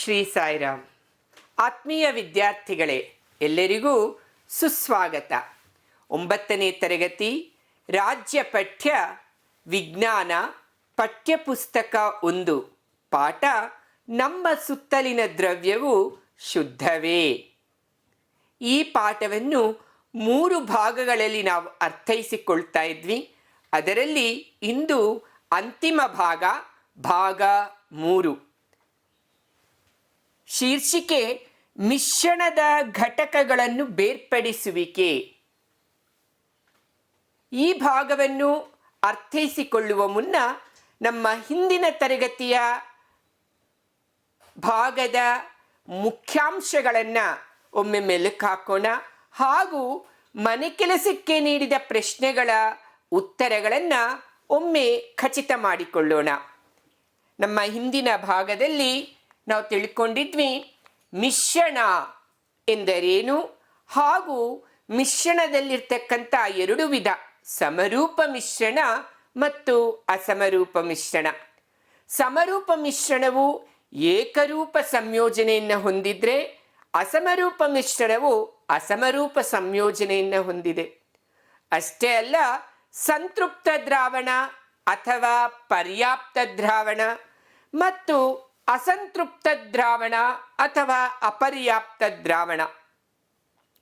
ಶ್ರೀ ಸಾಯಿರಾಮ್. ಆತ್ಮೀಯ ವಿದ್ಯಾರ್ಥಿಗಳೇ, ಎಲ್ಲರಿಗೂ ಸುಸ್ವಾಗತ. 9ನೇ ತರಗತಿ ರಾಜ್ಯ ಪಠ್ಯ ವಿಜ್ಞಾನ ಪಠ್ಯಪುಸ್ತಕ 1 ಪಾಠ ನಮ್ಮ ಸುತ್ತಲಿನ ದ್ರವ್ಯವು ಶುದ್ಧವೇ. ಈ ಪಾಠವನ್ನು 3 ಭಾಗಗಳಲ್ಲಿ ನಾವು ಅರ್ಥೈಸಿಕೊಳ್ತಾ ಇದ್ವಿ. ಅದರಲ್ಲಿ ಇಂದು ಅಂತಿಮ ಭಾಗ 3. ಶೀರ್ಷಿಕೆ ಮಿಶ್ರಣದ ಘಟಕಗಳನ್ನು ಬೇರ್ಪಡಿಸುವಿಕೆ. ಈ ಭಾಗವನ್ನು ಅರ್ಥೈಸಿಕೊಳ್ಳುವ ಮುನ್ನ ನಮ್ಮ ಹಿಂದಿನ ತರಗತಿಯ ಭಾಗದ ಮುಖ್ಯಾಂಶಗಳನ್ನು ಒಮ್ಮೆ ಮೆಲುಕು ಹಾಕೋಣ. ಹಾಗೂ ಮನೆ ಕೆಲಸಕ್ಕೆ ನೀಡಿದ ಪ್ರಶ್ನೆಗಳ ಉತ್ತರಗಳನ್ನು ಒಮ್ಮೆ ಖಚಿತ ಮಾಡಿಕೊಳ್ಳೋಣ. ನಮ್ಮ ಹಿಂದಿನ ಭಾಗದಲ್ಲಿ ನಾವು ತಿಳ್ಕೊಂಡಿದ್ವಿ ಮಿಶ್ರಣ ಎಂದರೇನು, ಹಾಗೂ ಮಿಶ್ರಣದಲ್ಲಿರ್ತಕ್ಕಂಥ 2 ವಿಧ, ಸಮರೂಪ ಮಿಶ್ರಣ ಮತ್ತು ಅಸಮರೂಪ ಮಿಶ್ರಣ. ಸಮರೂಪ ಮಿಶ್ರಣವು ಏಕರೂಪ ಸಂಯೋಜನೆಯನ್ನು ಹೊಂದಿದ್ರೆ, ಅಸಮರೂಪ ಮಿಶ್ರಣವು ಅಸಮರೂಪ ಸಂಯೋಜನೆಯನ್ನು ಹೊಂದಿದೆ. ಅಷ್ಟೇ ಅಲ್ಲ, ಸಂತೃಪ್ತ ದ್ರಾವಣ ಅಥವಾ ಪರ್ಯಾಪ್ತ ದ್ರಾವಣ ಮತ್ತು ಅಸಂತೃಪ್ತ ದ್ರಾವಣ ಅಥವಾ ಅಪರ್ಯಾಪ್ತ ದ್ರಾವಣ.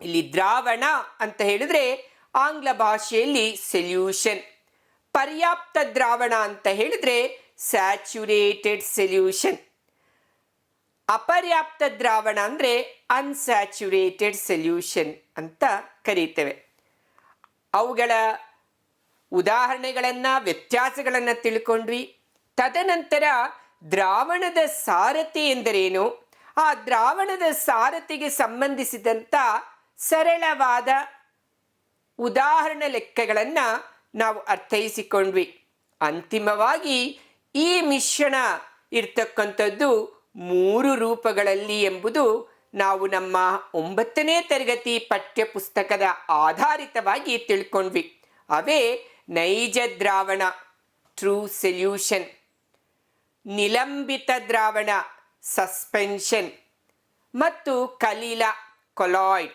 ಇಲ್ಲಿ ದ್ರಾವಣ ಅಂತ ಹೇಳಿದ್ರೆ ಆಂಗ್ಲ ಭಾಷೆಯಲ್ಲಿ ಸೊಲ್ಯೂಷನ್, ಪರ್ಯಾಪ್ತ ದ್ರಾವಣ ಅಂತ ಹೇಳಿದ್ರೆ ಸ್ಯಾಚುರೇಟೆಡ್ ಸೊಲ್ಯೂಷನ್, ಅಪರ್ಯಾಪ್ತ ದ್ರಾವಣ ಅಂದರೆ ಅನ್ಸ್ಯಾಚುರೇಟೆಡ್ ಸೊಲ್ಯೂಷನ್ ಅಂತ ಕರೀತೇವೆ. ಅವುಗಳ ಉದಾಹರಣೆಗಳನ್ನು, ವ್ಯತ್ಯಾಸಗಳನ್ನು ತಿಳ್ಕೊಂಡ್ವಿ. ತದನಂತರ ದ್ರಾವಣದ ಸಾರತೆ ಎಂದರೇನು, ಆ ದ್ರಾವಣದ ಸಾರತೆಗೆ ಸಂಬಂಧಿಸಿದಂಥ ಸರಳವಾದ ಉದಾಹರಣೆ ಲೆಕ್ಕಗಳನ್ನು ನಾವು ಅರ್ಥೈಸಿಕೊಂಡ್ವಿ. ಅಂತಿಮವಾಗಿ ಈ ಮಿಶ್ರಣ ಇರ್ತಕ್ಕಂಥದ್ದು 3 ರೂಪಗಳಲ್ಲಿ ಎಂಬುದು ನಾವು ನಮ್ಮ 9ನೇ ತರಗತಿ ಪಠ್ಯಪುಸ್ತಕದ ಆಧಾರಿತವಾಗಿ ತಿಳ್ಕೊಂಡ್ವಿ. ಅವೇ ನೈಜ ದ್ರಾವಣ ಟ್ರೂ ಸೊಲ್ಯೂಷನ್, ನಿಲಂಬಿತ ದ್ರಾವಣ ಸಸ್ಪೆನ್ಷನ್ ಮತ್ತು ಕಲೀಲ ಕೊಲಾಯ್ಡ್.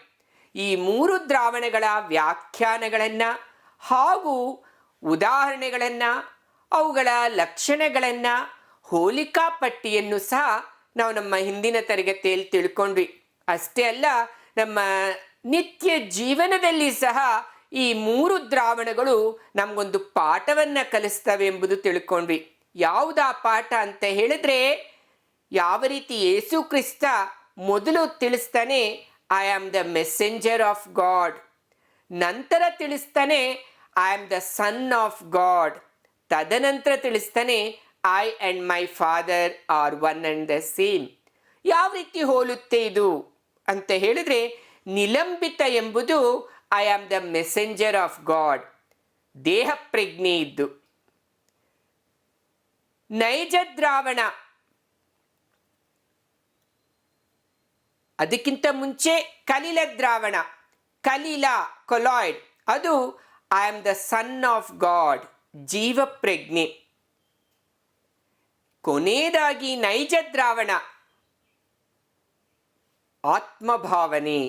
ಈ 3 ದ್ರಾವಣಗಳ ವ್ಯಾಖ್ಯಾನಗಳನ್ನು ಹಾಗೂ ಉದಾಹರಣೆಗಳನ್ನು, ಅವುಗಳ ಲಕ್ಷಣಗಳನ್ನು, ಹೋಲಿಕಾ ಪಟ್ಟಿಯನ್ನು ಸಹ ನಾವು ನಮ್ಮ ಹಿಂದಿನ ತರಗತಿಯಲ್ಲಿ ತಿಳ್ಕೊಂಡ್ವಿ. ಅಷ್ಟೇ ಅಲ್ಲ, ನಮ್ಮ ನಿತ್ಯ ಜೀವನದಲ್ಲಿ ಸಹ ಈ 3 ದ್ರಾವಣಗಳು ನಮಗೊಂದು ಪಾಠವನ್ನು ಕಲಿಸ್ತವೆ ಎಂಬುದು ತಿಳ್ಕೊಂಡ್ವಿ. ಯಾವುದಾ ಪಾಠ ಅಂತ ಹೇಳಿದ್ರೆ, ಯಾವ ರೀತಿ ಯೇಸು ಕ್ರಿಸ್ತ ಮೊದಲು ತಿಳಿಸ್ತಾನೆ I am the messenger of God, ನಂತರ ತಿಳಿಸ್ತಾನೆ I am the son of God, ತದನಂತರ ತಿಳಿಸ್ತಾನೆ I and my father are one and the same. ಯಾವ ರೀತಿ ಹೋಲುತ್ತೆ ಇದು ಅಂತ ಹೇಳಿದ್ರೆ, ನಿಲಂಬಿತ ಎಂಬುದು I am the messenger of God, ದೇಹ ಪ್ರಜ್ಞೆ ಇದ್ದು. ನೈಜ ದ್ರಾವಣ, ಅದಕ್ಕಿಂತ ಮುಂಚೆ ಕಲೀಲ ದ್ರಾವಣ, ಕಲೀಲ ಕೊಲಾಯ್ಡ್, ಅದು I am the son of God, ಜೀವ ಪ್ರಜ್ಞೆ. ಕೊನೆಯದಾಗಿ ನೈಜ ದ್ರಾವಣ, ಆತ್ಮಭಾವನೆ,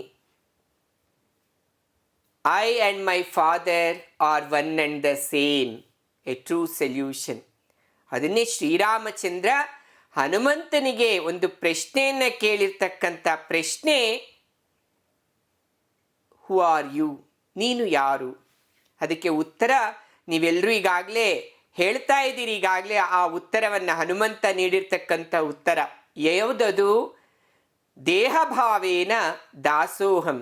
I and my father are one and the same, a true solution. ಅದನ್ನೇ ಶ್ರೀರಾಮಚಂದ್ರ ಹನುಮಂತನಿಗೆ ಒಂದು ಪ್ರಶ್ನೆಯನ್ನು ಕೇಳಿರ್ತಕ್ಕಂಥ ಪ್ರಶ್ನೆ, ಹೂ ಆರ್ ಯು, ನೀನು ಯಾರು? ಅದಕ್ಕೆ ಉತ್ತರ ನೀವೆಲ್ಲರೂ ಈಗಾಗಲೇ ಹೇಳ್ತಾ ಇದ್ದೀರಿ. ಈಗಾಗಲೇ ಆ ಉತ್ತರವನ್ನು ಹನುಮಂತ ನೀಡಿರ್ತಕ್ಕಂಥ ಉತ್ತರ ಯಾವುದದು? ದೇಹಭಾವೇನ ದಾಸೋಹಂ,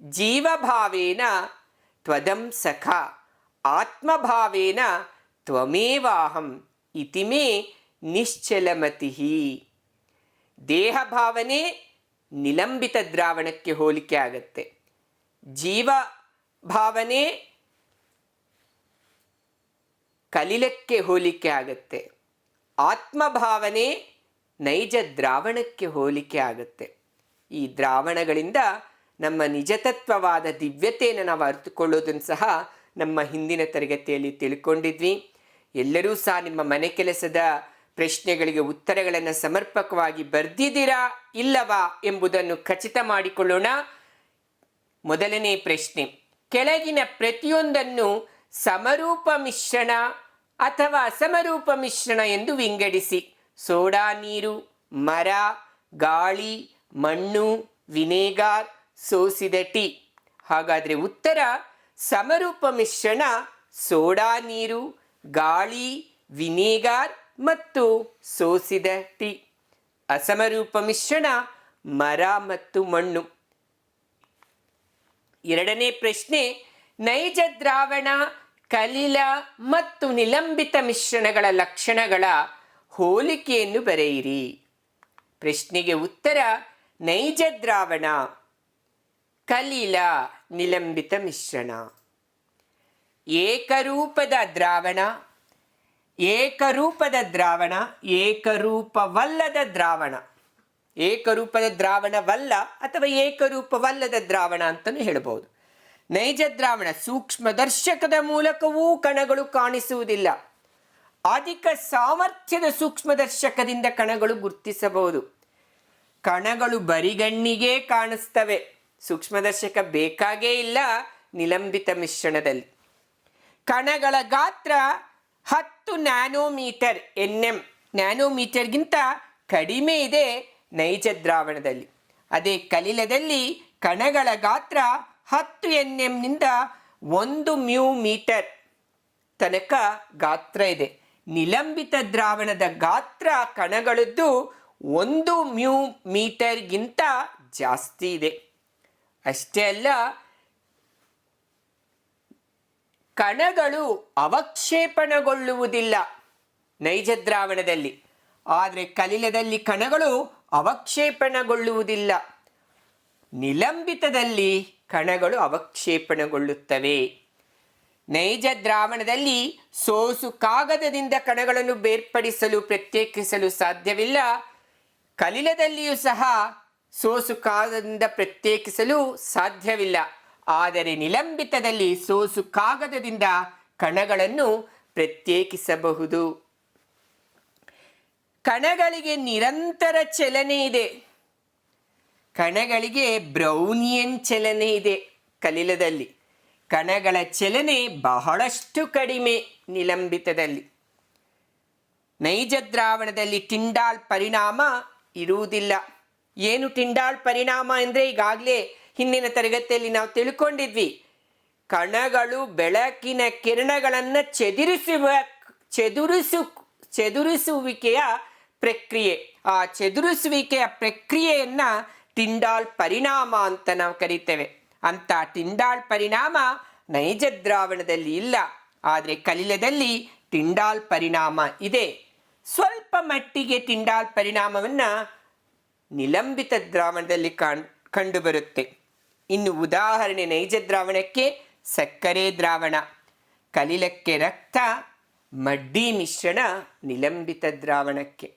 ಜೀವಭಾವೇನ ತ್ವದಂ ಸಖ, ಆತ್ಮಭಾವೇನ ತ್ವಮೇವಾಹಂ ಇತಿ ಮೇ ನಿಶ್ಚಲಮತಿ. ದೇಹ ಭಾವನೆ ನಿಲಂಬಿತ ದ್ರಾವಣಕ್ಕೆ ಹೋಲಿಕೆ ಆಗತ್ತೆ, ಜೀವ ಭಾವನೆ ಕಲಿಲಕ್ಕೆ ಹೋಲಿಕೆ ಆಗತ್ತೆ, ಆತ್ಮಭಾವನೆ ನೈಜ ದ್ರಾವಣಕ್ಕೆ ಹೋಲಿಕೆ ಆಗತ್ತೆ. ಈ ದ್ರಾವಣಗಳಿಂದ ನಮ್ಮ ನಿಜತತ್ವವಾದ ದಿವ್ಯತೆಯನ್ನು ನಾವು ಅರಿತುಕೊಳ್ಳೋದನ್ನು ಸಹ ನಮ್ಮ ಹಿಂದಿನ ತರಗತಿಯಲ್ಲಿ ತಿಳ್ಕೊಂಡಿದ್ವಿ. ಎಲ್ಲರೂ ಸಹ ನಿಮ್ಮ ಮನೆ ಕೆಲಸದ ಪ್ರಶ್ನೆಗಳಿಗೆ ಉತ್ತರಗಳನ್ನು ಸಮರ್ಪಕವಾಗಿ ಬರೆದಿದ್ದೀರಾ ಇಲ್ಲವಾ ಎಂಬುದನ್ನು ಖಚಿತ ಮಾಡಿಕೊಳ್ಳೋಣ. ಮೊದಲನೇ ಪ್ರಶ್ನೆ, ಕೆಳಗಿನ ಪ್ರತಿಯೊಂದನ್ನು ಸಮರೂಪ ಮಿಶ್ರಣ ಅಥವಾ ಅಸಮರೂಪ ಮಿಶ್ರಣ ಎಂದು ವಿಂಗಡಿಸಿ. ಸೋಡಾ ನೀರು, ಮರ, ಗಾಳಿ, ಮಣ್ಣು, ವಿನೇಗಾರ್, ಸೋಸಿದ ಟೀ. ಹಾಗಾದರೆ ಉತ್ತರ ಸಮರೂಪ ಮಿಶ್ರಣ ಸೋಡಾ ನೀರು, ಗಾಳಿ, ವಿನೇಗಾರ್ ಮತ್ತು ಸೋಸಿದ ಟೀ. ಅಸಮರೂಪ ಮಿಶ್ರಣ ಮರ ಮತ್ತು ಮಣ್ಣು. ಎರಡನೇ ಪ್ರಶ್ನೆ, ನೈಜ ದ್ರಾವಣ, ಕಲಿಲ ಮತ್ತು ನಿಲಂಬಿತ ಮಿಶ್ರಣಗಳ ಲಕ್ಷಣಗಳ ಹೋಲಿಕೆಯನ್ನು ಬರೆಯಿರಿ. ಪ್ರಶ್ನೆಗೆ ಉತ್ತರ ನೈಜ ದ್ರಾವಣ, ಕಲಿಲ, ನಿಲಂಬಿತ ಮಿಶ್ರಣ. ಏಕರೂಪದ ದ್ರಾವಣ, ಏಕರೂಪದ ದ್ರಾವಣ, ಏಕರೂಪವಲ್ಲದ ದ್ರಾವಣ. ಏಕರೂಪದ ದ್ರಾವಣವಲ್ಲ ಅಥವಾ ಏಕರೂಪವಲ್ಲದ ದ್ರಾವಣ ಅಂತಲೂ ಹೇಳಬಹುದು. ನೈಜ ದ್ರಾವಣ ಸೂಕ್ಷ್ಮದರ್ಶಕದ ಮೂಲಕವೂ ಕಣಗಳು ಕಾಣಿಸುವುದಿಲ್ಲ. ಅಧಿಕ ಸಾಮರ್ಥ್ಯದ ಸೂಕ್ಷ್ಮದರ್ಶಕದಿಂದ ಕಣಗಳು ಗುರುತಿಸಬಹುದು. ಕಣಗಳು ಬರಿಗಣ್ಣಿಗೆ ಕಾಣಿಸ್ತವೆ, ಸೂಕ್ಷ್ಮದರ್ಶಕ ಬೇಕಾಗೇ ಇಲ್ಲ ನಿಲಂಬಿತ ಮಿಶ್ರಣದಲ್ಲಿ. ಕಣಗಳ ಗಾತ್ರ 10 ನ್ಯಾನೋಮೀಟರ್, ನ್ಯಾನೋಮೀಟರ್ಗಿಂತ ಕಡಿಮೆ ಇದೆ ನೈಜ ದ್ರಾವಣದಲ್ಲಿ. ಅದೇ ಕಲಿಲದಲ್ಲಿ ಕಣಗಳ ಗಾತ್ರ 10 ನಿಂದ 1 μm ತನಕ ಗಾತ್ರ ಇದೆ. ನಿಲಂಬಿತ ದ್ರಾವಣದ ಗಾತ್ರ ಕಣಗಳದ್ದು 1 μm ಜಾಸ್ತಿ ಇದೆ. ಅಷ್ಟೇ ಅಲ್ಲ, ಕಣಗಳು ಅವಕ್ಷೇಪಣಗೊಳ್ಳುವುದಿಲ್ಲ ನೈಜ ದ್ರಾವಣದಲ್ಲಿ. ಆದರೆ ಕಲಿಲದಲ್ಲಿ ಕಣಗಳು ಅವಕ್ಷೇಪಣಗೊಳ್ಳುವುದಿಲ್ಲ. ನಿಲಂಬಿತದಲ್ಲಿ ಕಣಗಳು ಅವಕ್ಷೇಪಣಗೊಳ್ಳುತ್ತವೆ. ನೈಜ ದ್ರಾವಣದಲ್ಲಿ ಸೋಸು ಕಾಗದದಿಂದ ಕಣಗಳನ್ನು ಬೇರ್ಪಡಿಸಲು ಪ್ರತ್ಯೇಕಿಸಲು ಸಾಧ್ಯವಿಲ್ಲ. ಕಲಿಲದಲ್ಲಿಯೂ ಸಹ ಸೋಸು ಕಾಗದದಿಂದ ಪ್ರತ್ಯೇಕಿಸಲು ಸಾಧ್ಯವಿಲ್ಲ. ಆದರೆ ನಿಲಂಬಿತದಲ್ಲಿ ಸೋಸು ಕಾಗದದಿಂದ ಕಣಗಳನ್ನು ಪ್ರತ್ಯೇಕಿಸಬಹುದು. ಕಣಗಳಿಗೆ ನಿರಂತರ ಚಲನೆ ಇದೆ. ಕಣಗಳಿಗೆ ಬ್ರೌನಿಯನ್ ಚಲನೆ ಇದೆ ಕಲಿಲದಲ್ಲಿ. ಕಣಗಳ ಚಲನೆ ಬಹಳಷ್ಟು ಕಡಿಮೆ ನಿಲಂಬಿತದಲ್ಲಿ. ನೈಜ ದ್ರಾವಣದಲ್ಲಿ ಟಿಂಡಾಲ್ ಪರಿಣಾಮ ಇರುವುದಿಲ್ಲ. ಏನು ಟಿಂಡಾಲ್ ಪರಿಣಾಮ ಅಂದರೆ ಈಗಾಗಲೇ ಹಿಂದಿನ ತರಗತಿಯಲ್ಲಿ ನಾವು ತಿಳ್ಕೊಂಡಿದ್ವಿ. ಕಣಗಳು ಬೆಳಕಿನ ಕಿರಣಗಳನ್ನು ಚದುರಿಸುವಿಕೆಯ ಪ್ರಕ್ರಿಯೆ. ಆ ಚದುರಿಸುವಿಕೆಯ ಪ್ರಕ್ರಿಯೆಯನ್ನು ಟಿಂಡಾಲ್ ಪರಿಣಾಮ ಅಂತ ನಾವು ಕರಿತೇವೆ. ಅಂತ ಟಿಂಡಾಲ್ ಪರಿಣಾಮ ನೈಜ ದ್ರಾವಣದಲ್ಲಿ ಇಲ್ಲ. ಆದರೆ ಕಲಿಲದಲ್ಲಿ ಟಿಂಡಾಲ್ ಪರಿಣಾಮ ಇದೆ. ಸ್ವಲ್ಪ ಮಟ್ಟಿಗೆ ಟಿಂಡಾಲ್ ಪರಿಣಾಮವನ್ನು ನಿಲಂಬಿತ ದ್ರಾವಣದಲ್ಲಿ ಕಂಡುಬರುತ್ತೆ. ಇನ್ನು ಉದಾಹರಣೆ, ನೈಜ ದ್ರಾವಣಕ್ಕೆ ಸಕ್ಕರೆ ದ್ರಾವಣ, ಕಲಿಲಕ್ಕೆ ರಕ್ತ, ಮಡ್ಡಿ ಮಿಶ್ರಣ ನಿಲಂಬಿತ ದ್ರಾವಣಕ್ಕೆ.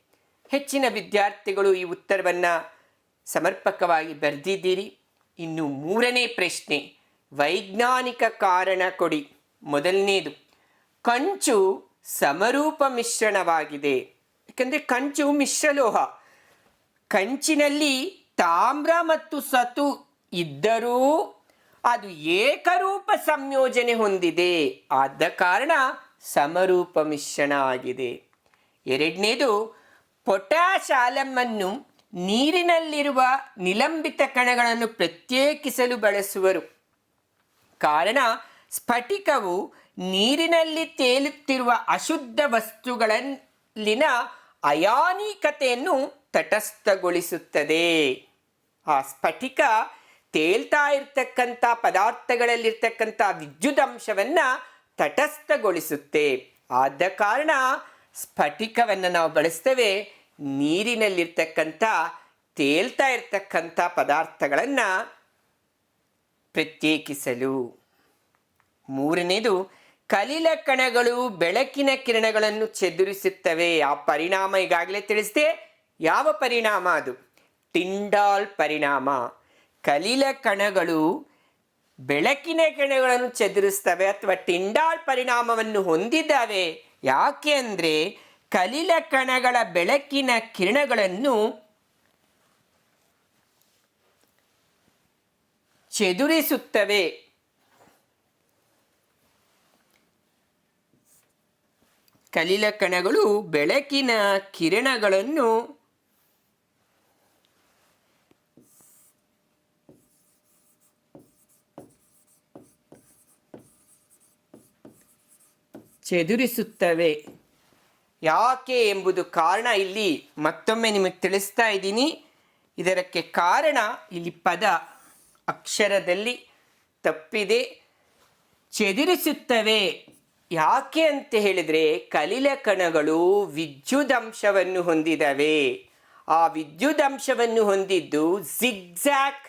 ಹೆಚ್ಚಿನ ವಿದ್ಯಾರ್ಥಿಗಳು ಈ ಉತ್ತರವನ್ನು ಸಮರ್ಪಕವಾಗಿ ಬರೆದಿದ್ದೀರಿ. ಇನ್ನು ಮೂರನೇ ಪ್ರಶ್ನೆ, ವೈಜ್ಞಾನಿಕ ಕಾರಣ ಕೊಡಿ. ಮೊದಲನೇದು, ಕಂಚು ಸಮರೂಪ ಮಿಶ್ರಣವಾಗಿದೆ. ಯಾಕಂದರೆ ಕಂಚು ಮಿಶ್ರಲೋಹ. ಕಂಚಿನಲ್ಲಿ ತಾಮ್ರ ಮತ್ತು ಸತು ಇದ್ದರೂ ಅದು ಏಕರೂಪ ಸಂಯೋಜನೆ ಹೊಂದಿದೆ. ಆದ ಕಾರಣ ಸಮರೂಪ ಮಿಶ್ರಣ ಆಗಿದೆ. ಎರಡನೇದು, ಪೊಟ್ಯಾಷ್ ಆಲಮ್ಮನ್ನು ನೀರಿನಲ್ಲಿರುವ ನಿಲಂಬಿತ ಕಣಗಳನ್ನು ಪ್ರತ್ಯೇಕಿಸಲು ಬಳಸುವರು. ಕಾರಣ ಸ್ಫಟಿಕವು ನೀರಿನಲ್ಲಿ ತೇಲುತ್ತಿರುವ ಅಶುದ್ಧ ವಸ್ತುಗಳಲ್ಲಿನ ಅಯಾನೀಕತೆಯನ್ನು ತಟಸ್ಥಗೊಳಿಸುತ್ತದೆ. ಆ ಸ್ಫಟಿಕ ತೇಲ್ತಾ ಇರ್ತಕ್ಕಂಥ ಪದಾರ್ಥಗಳಲ್ಲಿರ್ತಕ್ಕಂಥ ವಿದ್ಯುದಂಶವನ್ನು ತಟಸ್ಥಗೊಳಿಸುತ್ತೆ. ಆದ ಕಾರಣ ಸ್ಫಟಿಕವನ್ನು ನಾವು ಬಳಸ್ತೇವೆ ನೀರಿನಲ್ಲಿರ್ತಕ್ಕಂಥ ತೇಲ್ತಾ ಇರ್ತಕ್ಕಂಥ ಪದಾರ್ಥಗಳನ್ನು ಪ್ರತ್ಯೇಕಿಸಲು. ಮೂರನೇದು, ಕಲಿಲ ಕಣಗಳು ಬೆಳಕಿನ ಕಿರಣಗಳನ್ನು ಚದುರಿಸುತ್ತವೆ. ಆ ಪರಿಣಾಮ ಈಗಾಗಲೇ ತಿಳಿಸಿದೆ. ಯಾವ ಪರಿಣಾಮ ಅದು? ಟಿಂಡಾಲ್ ಪರಿಣಾಮ. ಕಲಿಲ ಕಣಗಳು ಬೆಳಕಿನ ಕಿರಣಗಳನ್ನು ಚದುರಿಸ್ತವೆ ಅಥವಾ ಟಿಂಡಾಲ್ ಪರಿಣಾಮವನ್ನು ಹೊಂದಿದ್ದಾವೆ. ಯಾಕೆ ಅಂದರೆ ಕಲಿಲ ಕಣಗಳ ಬೆಳಕಿನ ಕಿರಣಗಳನ್ನು ಚೆದುರಿಸುತ್ತವೆ. ಕಲಿಲ ಕಣಗಳು ಬೆಳಕಿನ ಕಿರಣಗಳನ್ನು ಚೆದುರಿಸುತ್ತವೆ. ಯಾಕೆ ಎಂಬುದು ಕಾರಣ ಇಲ್ಲಿ ಮತ್ತೊಮ್ಮೆ ನಿಮಗೆ ತಿಳಿಸ್ತಾ ಇದ್ದೀನಿ. ಇದಕ್ಕೆ ಕಾರಣ ಇಲ್ಲಿ ಪದ ಅಕ್ಷರದಲ್ಲಿ ತಪ್ಪಿದೆ. ಚೆದುರಿಸುತ್ತವೆ ಯಾಕೆ ಅಂತ ಹೇಳಿದರೆ, ಕಲಿಲ ಕಣಗಳು ವಿದ್ಯುದಂಶವನ್ನು ಹೊಂದಿದವೆ. ಆ ವಿದ್ಯುದಂಶವನ್ನು ಹೊಂದಿದ್ದು ಜಿಗ್ಜಾಗ್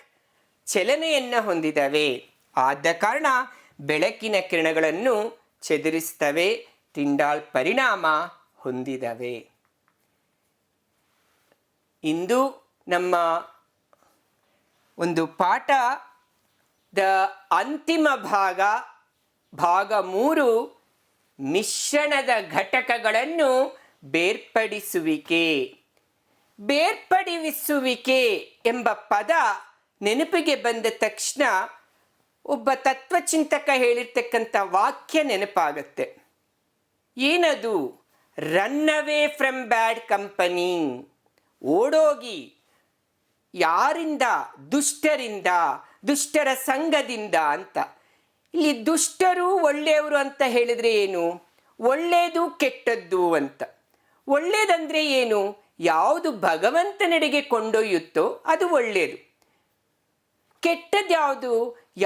ಚಲನೆಯನ್ನು ಹೊಂದಿದವೆ. ಆದ ಕಾರಣ ಬೆಳಕಿನ ಕಿರಣಗಳನ್ನು ಚೆದುರಿಸ್ತವೆ, ಟಿಂಡಾಲ್ ಪರಿಣಾಮ ಹೊಂದಿದವೆ. ಇಂದು ನಮ್ಮ ಒಂದು ಪಾಠದ ಅಂತಿಮ ಭಾಗ 3, ಮಿಶ್ರಣದ ಘಟಕಗಳನ್ನು ಬೇರ್ಪಡಿಸುವಿಕೆ. ಬೇರ್ಪಡಿಸುವಿಕೆ ಎಂಬ ಪದ ನೆನಪಿಗೆ ಬಂದ ತಕ್ಷಣ ಒಬ್ಬ ತತ್ವಚಿಂತಕ ಹೇಳಿರ್ತಕ್ಕಂಥ ವಾಕ್ಯ ನೆನಪಾಗತ್ತೆ. ಏನದು? Run away from bad company. ಓಡೋಗಿ ಯಾರಿಂದ? ದುಷ್ಟರಿಂದ, ದುಷ್ಟರ ಸಂಘದಿಂದ ಅಂತ. ಇಲ್ಲಿ ದುಷ್ಟರು ಒಳ್ಳೆಯವರು ಅಂತ ಹೇಳಿದರೆ ಏನು? ಒಳ್ಳೆಯದು ಕೆಟ್ಟದ್ದು ಅಂತ. ಒಳ್ಳೆಯದಂದರೆ ಏನು? ಯಾವುದು ಭಗವಂತನೆಡೆಗೆ ಕೊಂಡೊಯ್ಯುತ್ತೋ ಅದು ಒಳ್ಳೆಯದು. ಕೆಟ್ಟದ್ದು ಯಾವುದು?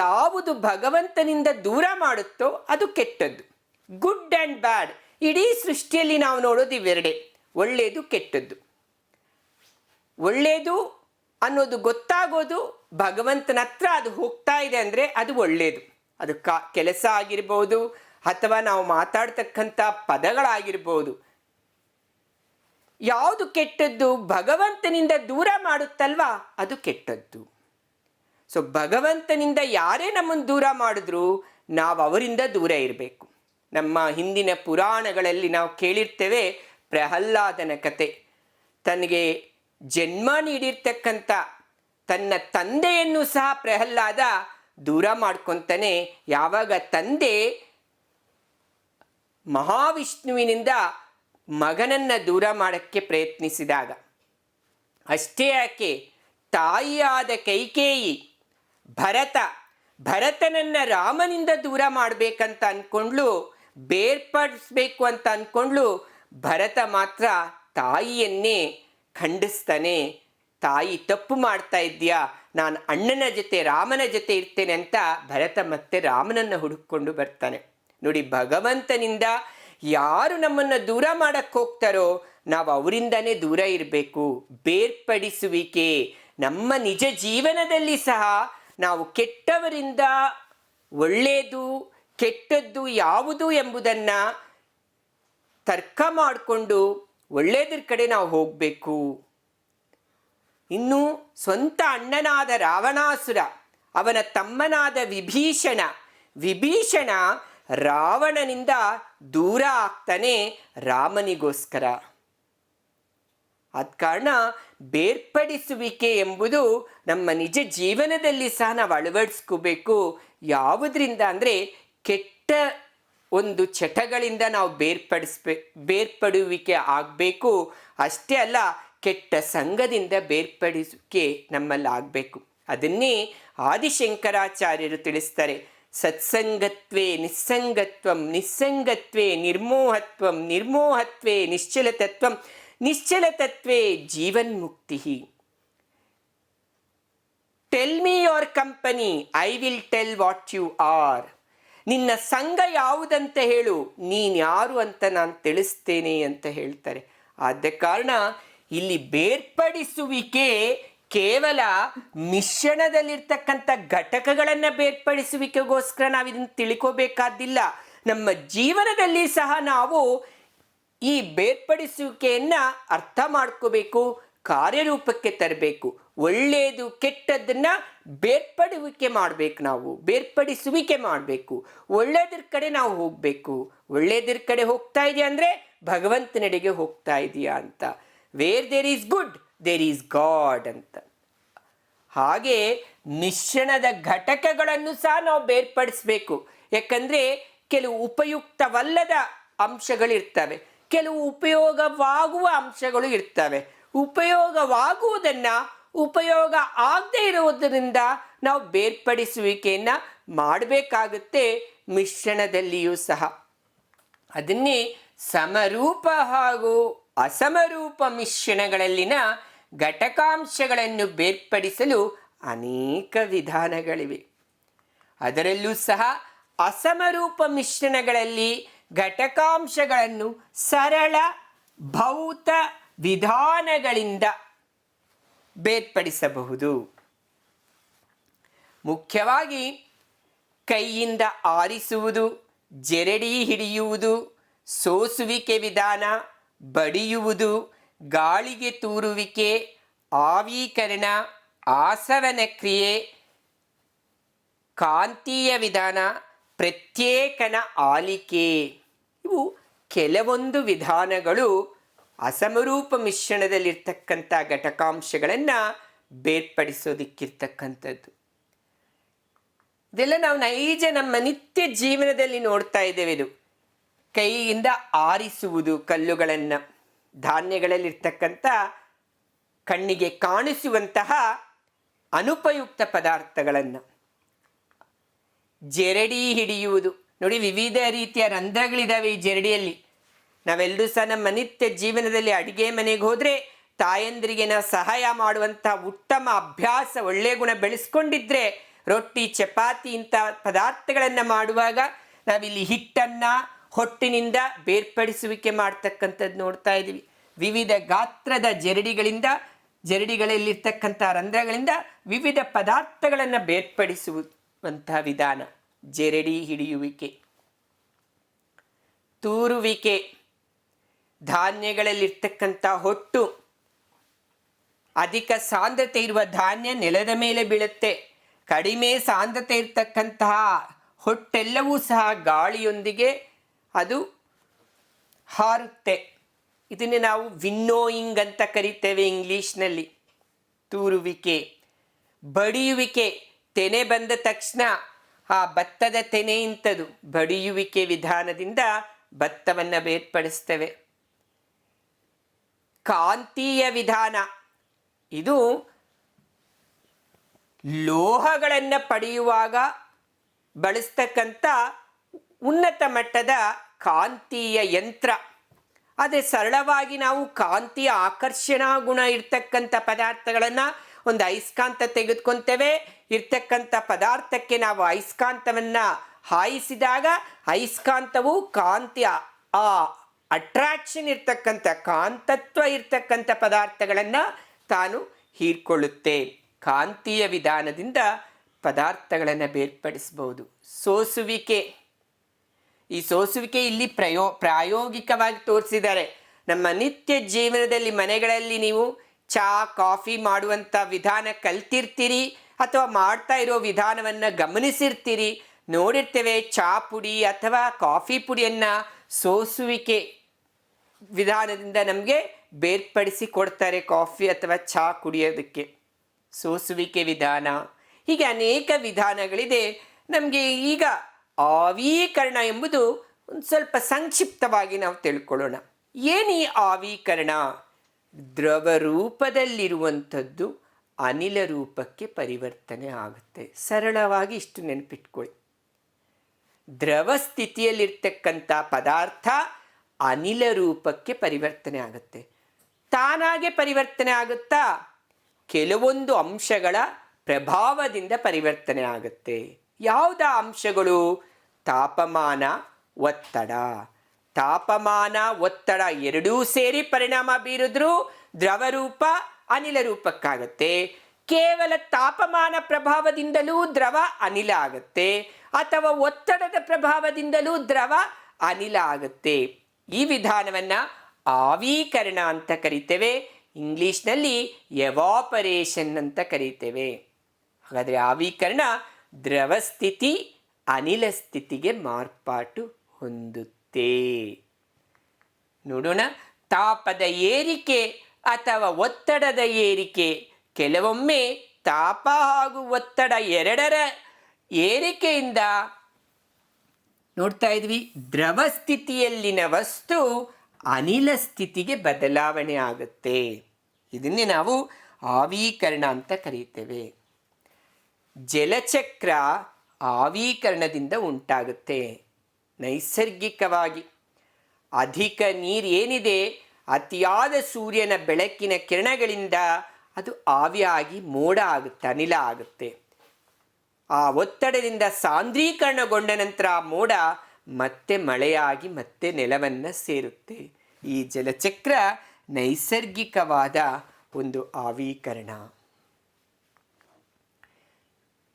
ಯಾವುದು ಭಗವಂತನಿಂದ ದೂರ ಮಾಡುತ್ತೋ ಅದು ಕೆಟ್ಟದ್ದು. ಗುಡ್ ಆ್ಯಂಡ್ ಬ್ಯಾಡ್, ಇಡೀ ಸೃಷ್ಟಿಯಲ್ಲಿ ನಾವು ನೋಡೋದು ಇವೆರಡೇ, ಒಳ್ಳೆಯದು ಕೆಟ್ಟದ್ದು. ಒಳ್ಳೆಯದು ಅನ್ನೋದು ಗೊತ್ತಾಗೋದು ಭಗವಂತನ ಹತ್ರ ಅದು ಹೋಗ್ತಾ ಇದೆ ಅಂದರೆ ಅದು ಒಳ್ಳೆಯದು. ಅದು ಕೆಲಸ ಆಗಿರ್ಬೋದು ಅಥವಾ ನಾವು ಮಾತಾಡ್ತಕ್ಕಂಥ ಪದಗಳಾಗಿರ್ಬೋದು. ಯಾವುದು ಕೆಟ್ಟದ್ದು? ಭಗವಂತನಿಂದ ದೂರ ಮಾಡುತ್ತಲ್ವಾ ಅದು ಕೆಟ್ಟದ್ದು. ಸೊ ಭಗವಂತನಿಂದ ಯಾರೇ ನಮ್ಮನ್ನು ದೂರ ಮಾಡಿದ್ರು ನಾವು ಅವರಿಂದ ದೂರ ಇರಬೇಕು. ನಮ್ಮ ಹಿಂದಿನ ಪುರಾಣಗಳಲ್ಲಿ ನಾವು ಕೇಳಿರ್ತೇವೆ ಪ್ರಹ್ಲಾದನ ಕತೆ. ತನಗೆ ಜನ್ಮ ನೀಡಿರ್ತಕ್ಕಂಥ ತನ್ನ ತಂದೆಯನ್ನು ಸಹ ಪ್ರಹ್ಲಾದ ದೂರ ಮಾಡ್ಕೊತಾನೆ. ಯಾವಾಗ ತಂದೆ ಮಹಾವಿಷ್ಣುವಿನಿಂದ ಮಗನನ್ನು ದೂರ ಮಾಡೋಕ್ಕೆ ಪ್ರಯತ್ನಿಸಿದಾಗ, ಅಷ್ಟೇ ಯಾಕೆ ತಾಯಿಯಾದ ಕೈಕೇಯಿ ಭರತನನ್ನು ರಾಮನಿಂದ ದೂರ ಮಾಡಬೇಕಂತ ಅಂದ್ಕೊಂಡ್ಲು, ಬೇರ್ಪಡಿಸ್ಬೇಕು ಅಂತ ಅಂದ್ಕೊಂಡ್ಲು. ಭರತ ಮಾತ್ರ ತಾಯಿಯನ್ನೇ ಖಂಡಿಸ್ತಾನೆ. ತಾಯಿ ತಪ್ಪು ಮಾಡ್ತಾ ಇದೆಯಾ, ನಾನು ಅಣ್ಣನ ಜೊತೆ ರಾಮನ ಜೊತೆ ಇರ್ತೇನೆ ಅಂತ ಭರತ ಮತ್ತೆ ರಾಮನನ್ನು ಹುಡುಕೊಂಡು ಬರ್ತಾನೆ. ನೋಡಿ, ಭಗವಂತನಿಂದ ಯಾರು ನಮ್ಮನ್ನು ದೂರ ಮಾಡಕ್ಕೆ ಹೋಗ್ತಾರೋ ನಾವು ಅವರಿಂದನೇ ದೂರ ಇರಬೇಕು. ಬೇರ್ಪಡಿಸುವಿಕೆ. ನಮ್ಮ ನಿಜ ಜೀವನದಲ್ಲಿ ಸಹ ನಾವು ಕೆಟ್ಟವರಿಂದ ಒಳ್ಳೆಯದು ಕೆಟ್ಟದ್ದು ಯಾವುದು ಎಂಬುದನ್ನು ತರ್ಕ ಮಾಡಿಕೊಂಡು ಒಳ್ಳೆಯದ್ರ ಕಡೆ ನಾವು ಹೋಗಬೇಕು. ಇನ್ನು ಸ್ವಂತ ಅಣ್ಣನಾದ ರಾವಣಾಸುರ, ಅವನ ತಮ್ಮನಾದ ವಿಭೀಷಣ ರಾವಣನಿಂದ ದೂರ ಆಗ್ತಾನೆ ರಾಮನಿಗೋಸ್ಕರ. ಆದ ಕಾರಣ ಬೇರ್ಪಡಿಸುವಿಕೆ ಎಂಬುದು ನಮ್ಮ ನಿಜ ಜೀವನದಲ್ಲಿ ಸಹ ನಾವು ಅಳವಡಿಸ್ಕೋಬೇಕು. ಯಾವುದರಿಂದ ಅಂದರೆ ಕೆಟ್ಟ ಒಂದು ಚಟಗಳಿಂದ ನಾವು ಬೇರ್ಪಡುವಿಕೆ ಆಗಬೇಕು. ಅಷ್ಟೇ ಅಲ್ಲ, ಕೆಟ್ಟ ಸಂಘದಿಂದ ಬೇರ್ಪಡಿಸುವಿಕೆ ನಮ್ಮಲ್ಲಿ ಆಗಬೇಕು. ಅದನ್ನೇ ಆದಿಶಂಕರಾಚಾರ್ಯರು ತಿಳಿಸ್ತಾರೆ. ಸತ್ಸಂಗತ್ವೇ ನಿಸ್ಸಂಗತ್ವಂ, ನಿಸ್ಸಂಗತ್ವೇ ನಿರ್ಮೋಹತ್ವಂ, ನಿರ್ಮೋಹತ್ವೇ ನಿಶ್ಚಲತತ್ವಂ, ನಿಶ್ಚಲತತ್ವೇ ಜೀವನ್ಮುಕ್ತಿ. Tell me your company, I will tell what you are. ನಿನ್ನ ಸಂಘ ಯಾವುದಂತ ಹೇಳು, ನೀನು ಯಾರು ಅಂತ ನಾನು ತಿಳಿಸ್ತೇನೆ ಅಂತ ಹೇಳ್ತಾರೆ. ಆದ ಕಾರಣ ಇಲ್ಲಿ ಬೇರ್ಪಡಿಸುವಿಕೆ ಕೇವಲ ಮಿಶ್ರಣದಲ್ಲಿರ್ತಕ್ಕಂಥ ಘಟಕಗಳನ್ನು ಬೇರ್ಪಡಿಸುವಿಕೆಗೋಸ್ಕರ ನಾವು ಇದನ್ನು ತಿಳ್ಕೋಬೇಕಾದಿಲ್ಲ. ನಮ್ಮ ಜೀವನದಲ್ಲಿ ಸಹ ನಾವು ಈ ಬೇರ್ಪಡಿಸುವಿಕೆಯನ್ನು ಅರ್ಥ ಮಾಡ್ಕೋಬೇಕು, ಕಾರ್ಯರೂಪಕ್ಕೆ ತರಬೇಕು. ಒಳ್ಳೆಯದು ಕೆಟ್ಟದ್ದನ್ನು ಬೇರ್ಪಡುವಿಕೆ ಮಾಡಬೇಕು. ನಾವು ಬೇರ್ಪಡಿಸುವಿಕೆ ಮಾಡಬೇಕು. ಒಳ್ಳೆಯದ್ರ ಕಡೆ ನಾವು ಹೋಗಬೇಕು. ಒಳ್ಳೆಯದ್ರ ಕಡೆ ಹೋಗ್ತಾ ಇದೆ ಅಂದರೆ ಭಗವಂತನೆಡೆಗೆ ಹೋಗ್ತಾ ಇದೆಯಾ ಅಂತ. Where there is good there is God ಅಂತ. ಹಾಗೆ ಮಿಶ್ರಣದ ಘಟಕಗಳನ್ನು ಸಹ ನಾವು ಬೇರ್ಪಡಿಸ್ಬೇಕು. ಯಾಕಂದರೆ ಕೆಲವು ಉಪಯುಕ್ತವಲ್ಲದ ಅಂಶಗಳಿರ್ತವೆ, ಕೆಲವು ಉಪಯೋಗವಾಗುವ ಅಂಶಗಳು ಇರ್ತವೆ. ಉಪಯೋಗವಾಗುವುದನ್ನು ಉಪಯೋಗ ಆಗದೇ ಇರುವುದರಿಂದ ನಾವು ಬೇರ್ಪಡಿಸುವಿಕೆಯನ್ನು ಮಾಡಬೇಕಾಗುತ್ತೆ ಮಿಶ್ರಣದಲ್ಲಿಯೂ ಸಹ. ಅದನ್ನೇ ಸಮರೂಪ ಹಾಗೂ ಅಸಮರೂಪ ಮಿಶ್ರಣಗಳಲ್ಲಿನ ಘಟಕಾಂಶಗಳನ್ನು ಬೇರ್ಪಡಿಸಲು ಅನೇಕ ವಿಧಾನಗಳಿವೆ. ಅದರಲ್ಲೂ ಸಹ ಅಸಮರೂಪ ಮಿಶ್ರಣಗಳಲ್ಲಿ ಘಟಕಾಂಶಗಳನ್ನು ಸರಳ ಭೌತ ವಿಧಾನಗಳಿಂದ ಬೇರ್ಪಡಿಸಬಹುದು. ಮುಖ್ಯವಾಗಿ ಕೈಯಿಂದ ಆರಿಸುವುದು, ಜರಡಿ ಹಿಡಿಯುವುದು, ಸೋಸುವಿಕೆ ವಿಧಾನ, ಬಡಿಯುವುದು, ಗಾಳಿಗೆ ತೂರುವಿಕೆ, ಆವೀಕರಣ, ಆಸವನ ಕ್ರಿಯೆ, ಕಾಂತೀಯ ವಿಧಾನ, ಪ್ರತ್ಯೇಕನ ಆಲಿಕೆ, ಇವು ಕೆಲವೊಂದು ವಿಧಾನಗಳು ಅಸಮರೂಪ ಮಿಶ್ರಣದಲ್ಲಿರ್ತಕ್ಕಂಥ ಘಟಕಾಂಶಗಳನ್ನು ಬೇರ್ಪಡಿಸೋದಿಕ್ಕಿರ್ತಕ್ಕಂಥದ್ದು. ಇದೆಲ್ಲ ನಾವು ನೈಜ ನಮ್ಮ ನಿತ್ಯ ಜೀವನದಲ್ಲಿ ನೋಡ್ತಾ ಇದ್ದೇವೆ. ಇದು ಕೈಯಿಂದ ಆರಿಸುವುದು ಕಲ್ಲುಗಳನ್ನು, ಧಾನ್ಯಗಳಲ್ಲಿರ್ತಕ್ಕಂಥ ಕಣ್ಣಿಗೆ ಕಾಣಿಸುವಂತಹ ಅನುಪಯುಕ್ತ ಪದಾರ್ಥಗಳನ್ನು. ಜರಡಿ ಹಿಡಿಯುವುದು ನೋಡಿ, ವಿವಿಧ ರೀತಿಯ ರಂಧ್ರಗಳಿದ್ದಾವೆ ಈ ಜರಡಿಯಲ್ಲಿ. ನಾವೆಲ್ಲರೂ ಸಹ ನಮ್ಮ ನಿತ್ಯ ಜೀವನದಲ್ಲಿ ಅಡುಗೆ ಮನೆಗೆ ಹೋದರೆ ತಾಯಂದಿರಿಗೆ ನಾವು ಸಹಾಯ ಮಾಡುವಂಥ ಉತ್ತಮ ಅಭ್ಯಾಸ, ಒಳ್ಳೆಯ ಗುಣ ಬೆಳೆಸ್ಕೊಂಡಿದ್ರೆ ರೊಟ್ಟಿ, ಚಪಾತಿ ಇಂಥ ಪದಾರ್ಥಗಳನ್ನು ಮಾಡುವಾಗ ನಾವಿಲ್ಲಿ ಹಿಟ್ಟನ್ನು ಹೊಟ್ಟಿನಿಂದ ಬೇರ್ಪಡಿಸುವಿಕೆ ಮಾಡ್ತಕ್ಕಂಥದ್ದು ನೋಡ್ತಾ ಇದ್ದೀವಿ. ವಿವಿಧ ಗಾತ್ರದ ಜರಡಿಗಳಲ್ಲಿರ್ತಕ್ಕಂಥ ರಂಧ್ರಗಳಿಂದ ವಿವಿಧ ಪದಾರ್ಥಗಳನ್ನು ಬೇರ್ಪಡಿಸುವಂಥ ವಿಧಾನ ಜರಡಿ ಹಿಡಿಯುವಿಕೆ. ತೂರುವಿಕೆ, ಧಾನ್ಯಗಳಲ್ಲಿರ್ತಕ್ಕಂಥ ಹೊಟ್ಟು, ಅಧಿಕ ಸಾಂದ್ರತೆ ಇರುವ ಧಾನ್ಯ ನೆಲದ ಮೇಲೆ ಬೀಳುತ್ತೆ. ಕಡಿಮೆ ಸಾಂದ್ರತೆ ಇರ್ತಕ್ಕಂತಹ ಹೊಟ್ಟೆಲ್ಲವೂ ಸಹ ಗಾಳಿಯೊಂದಿಗೆ ಅದು ಹಾರುತ್ತೆ. ಇದನ್ನು ನಾವು ವಿನ್ನೋಯಿಂಗ್ ಅಂತ ಕರಿತೇವೆ ಇಂಗ್ಲೀಷ್ನಲ್ಲಿ. ತೂರುವಿಕೆ. ಬಡಿಯುವಿಕೆ, ತೆನೆ ಬಂದ ತಕ್ಷಣ ಆ ಭತ್ತದ ತೆನೆ ಇಂಥದ್ದು ಬಡಿಯುವಿಕೆ ವಿಧಾನದಿಂದ ಭತ್ತವನ್ನು ಬೇರ್ಪಡಿಸ್ತೇವೆ. ಕಾಂತೀಯ ವಿಧಾನ, ಇದು ಲೋಹಗಳನ್ನು ಪಡೆಯುವಾಗ ಬಳಸ್ತಕ್ಕಂಥ ಉನ್ನತ ಮಟ್ಟದ ಕಾಂತೀಯ ಯಂತ್ರ. ಅದೇ ಸರಳವಾಗಿ ನಾವು ಕಾಂತೀಯ ಆಕರ್ಷಣಾ ಗುಣ ಇರ್ತಕ್ಕಂಥ ಪದಾರ್ಥಗಳನ್ನು, ಒಂದು ಅಯಸ್ಕಾಂತ ತೆಗೆದುಕೊತೇವೆ, ಇರ್ತಕ್ಕಂಥ ಪದಾರ್ಥಕ್ಕೆ ನಾವು ಅಯಸ್ಕಾಂತವನ್ನು ಹಾಯಿಸಿದಾಗ ಅಯಸ್ಕಾಂತವು ಕಾಂತೀಯ ಅಟ್ರಾಕ್ಷನ್ ಇರ್ತಕ್ಕಂಥ ಕಾಂತತ್ವ ಇರ್ತಕ್ಕಂಥ ಪದಾರ್ಥಗಳನ್ನು ತಾನು ಹೀರ್ಕೊಳ್ಳುತ್ತೆ. ಕಾಂತೀಯ ವಿಧಾನದಿಂದ ಪದಾರ್ಥಗಳನ್ನು ಬೇರ್ಪಡಿಸಬಹುದು. ಸೋಸುವಿಕೆ, ಈ ಸೋಸುವಿಕೆ ಇಲ್ಲಿ ಪ್ರಾಯೋಗಿಕವಾಗಿ ತೋರಿಸಿದ್ದಾರೆ. ನಮ್ಮ ನಿತ್ಯ ಜೀವನದಲ್ಲಿ ಮನೆಗಳಲ್ಲಿ ನೀವು ಚಹಾ, ಕಾಫಿ ಮಾಡುವಂಥ ವಿಧಾನ ಕಲ್ತಿರ್ತೀರಿ ಅಥವಾ ಮಾಡ್ತಾ ಇರೋ ವಿಧಾನವನ್ನು ಗಮನಿಸಿರ್ತೀರಿ, ನೋಡಿರ್ತೇವೆ. ಚಹಾ ಪುಡಿ ಅಥವಾ ಕಾಫಿ ಪುಡಿಯನ್ನು ಸೋಸುವಿಕೆ ವಿಧಾನದಿಂದ ನಮಗೆ ಬೇರ್ಪಡಿಸಿ ಕೊಡ್ತಾರೆ, ಕಾಫಿ ಅಥವಾ ಚಹಾ ಕುಡಿಯೋದಕ್ಕೆ. ಸೋಸುವಿಕೆ ವಿಧಾನ, ಹೀಗೆ ಅನೇಕ ವಿಧಾನಗಳಿದೆ. ನಮಗೆ ಈಗ ಆವೀಕರಣ ಎಂಬುದು ಒಂದು ಸ್ವಲ್ಪ ಸಂಕ್ಷಿಪ್ತವಾಗಿ ನಾವು ತಿಳ್ಕೊಳ್ಳೋಣ. ಏನು ಈ ಆವೀಕರಣ? ದ್ರವ ರೂಪದಲ್ಲಿರುವಂಥದ್ದು ಅನಿಲ ರೂಪಕ್ಕೆ ಪರಿವರ್ತನೆ ಆಗುತ್ತೆ. ಸರಳವಾಗಿ ಇಷ್ಟು ನೆನಪಿಟ್ಕೊಳ್ಳಿ. ದ್ರವ ಸ್ಥಿತಿಯಲ್ಲಿರ್ತಕ್ಕಂಥ ಪದಾರ್ಥ ಅನಿಲ ರೂಪಕ್ಕೆ ಪರಿವರ್ತನೆ ಆಗುತ್ತೆ. ತಾನಾಗೆ ಪರಿವರ್ತನೆ ಆಗುತ್ತಾ? ಕೆಲವೊಂದು ಅಂಶಗಳ ಪ್ರಭಾವದಿಂದ ಪರಿವರ್ತನೆ ಆಗುತ್ತೆ. ಯಾವುದ ಅಂಶಗಳು? ತಾಪಮಾನ, ಒತ್ತಡ. ತಾಪಮಾನ, ಒತ್ತಡ ಎರಡೂ ಸೇರಿ ಪರಿಣಾಮ ಬೀರಿದ್ರೂ ದ್ರವ ರೂಪ ಅನಿಲ ರೂಪಕ್ಕಾಗತ್ತೆ. ಕೇವಲ ತಾಪಮಾನ ಪ್ರಭಾವದಿಂದಲೂ ದ್ರವ ಅನಿಲ ಆಗುತ್ತೆ, ಅಥವಾ ಒತ್ತಡದ ಪ್ರಭಾವದಿಂದಲೂ ದ್ರವ ಅನಿಲ ಆಗುತ್ತೆ. ಈ ವಿಧಾನವನ್ನು ಆವೀಕರಣ ಅಂತ ಕರಿತೇವೆ. ಇಂಗ್ಲೀಷ್ನಲ್ಲಿ ಎವಾಪರೇಷನ್ ಅಂತ ಕರೀತೇವೆ. ಹಾಗಾದರೆ ಆವೀಕರಣ ದ್ರವ ಸ್ಥಿತಿ ಅನಿಲ ಸ್ಥಿತಿಗೆ ಮಾರ್ಪಾಟು ಹೊಂದುತ್ತೆ. ನೋಡೋಣ. ತಾಪದ ಏರಿಕೆ ಅಥವಾ ಒತ್ತಡದ ಏರಿಕೆ. ಕೆಲವೊಮ್ಮೆ ತಾಪ ಹಾಗೂ ಒತ್ತಡ ಎರಡರ ಏರಿಕೆಯಿಂದ ನೋಡ್ತಾ ಇದ್ವಿ ದ್ರವ ಸ್ಥಿತಿಯಲ್ಲಿನ ವಸ್ತು ಅನಿಲ ಸ್ಥಿತಿಗೆ ಬದಲಾವಣೆ ಆಗುತ್ತೆ. ಇದನ್ನೇ ನಾವು ಆವೀಕರಣ ಅಂತ ಕರೀತೇವೆ. ಜಲಚಕ್ರ ಆವೀಕರಣದಿಂದ ಉಂಟಾಗುತ್ತೆ. ನೈಸರ್ಗಿಕವಾಗಿ ಅಧಿಕ ನೀರು ಏನಿದೆ, ಅತಿಯಾದ ಸೂರ್ಯನ ಬೆಳಕಿನ ಕಿರಣಗಳಿಂದ ಅದು ಆವಿಯಾಗಿ ಮೋಡ ಆಗುತ್ತೆ, ಅನಿಲ ಆಗುತ್ತೆ. ಆ ಒತ್ತಡದಿಂದ ಸಾಂದ್ರೀಕರಣಗೊಂಡ ನಂತರ ಆ ಮೋಡ ಮತ್ತೆ ಮಳೆಯಾಗಿ ಮತ್ತೆ ನೆಲವನ್ನು ಸೇರುತ್ತೆ. ಈ ಜಲಚಕ್ರ ನೈಸರ್ಗಿಕವಾದ ಒಂದು ಆವೀಕರಣ.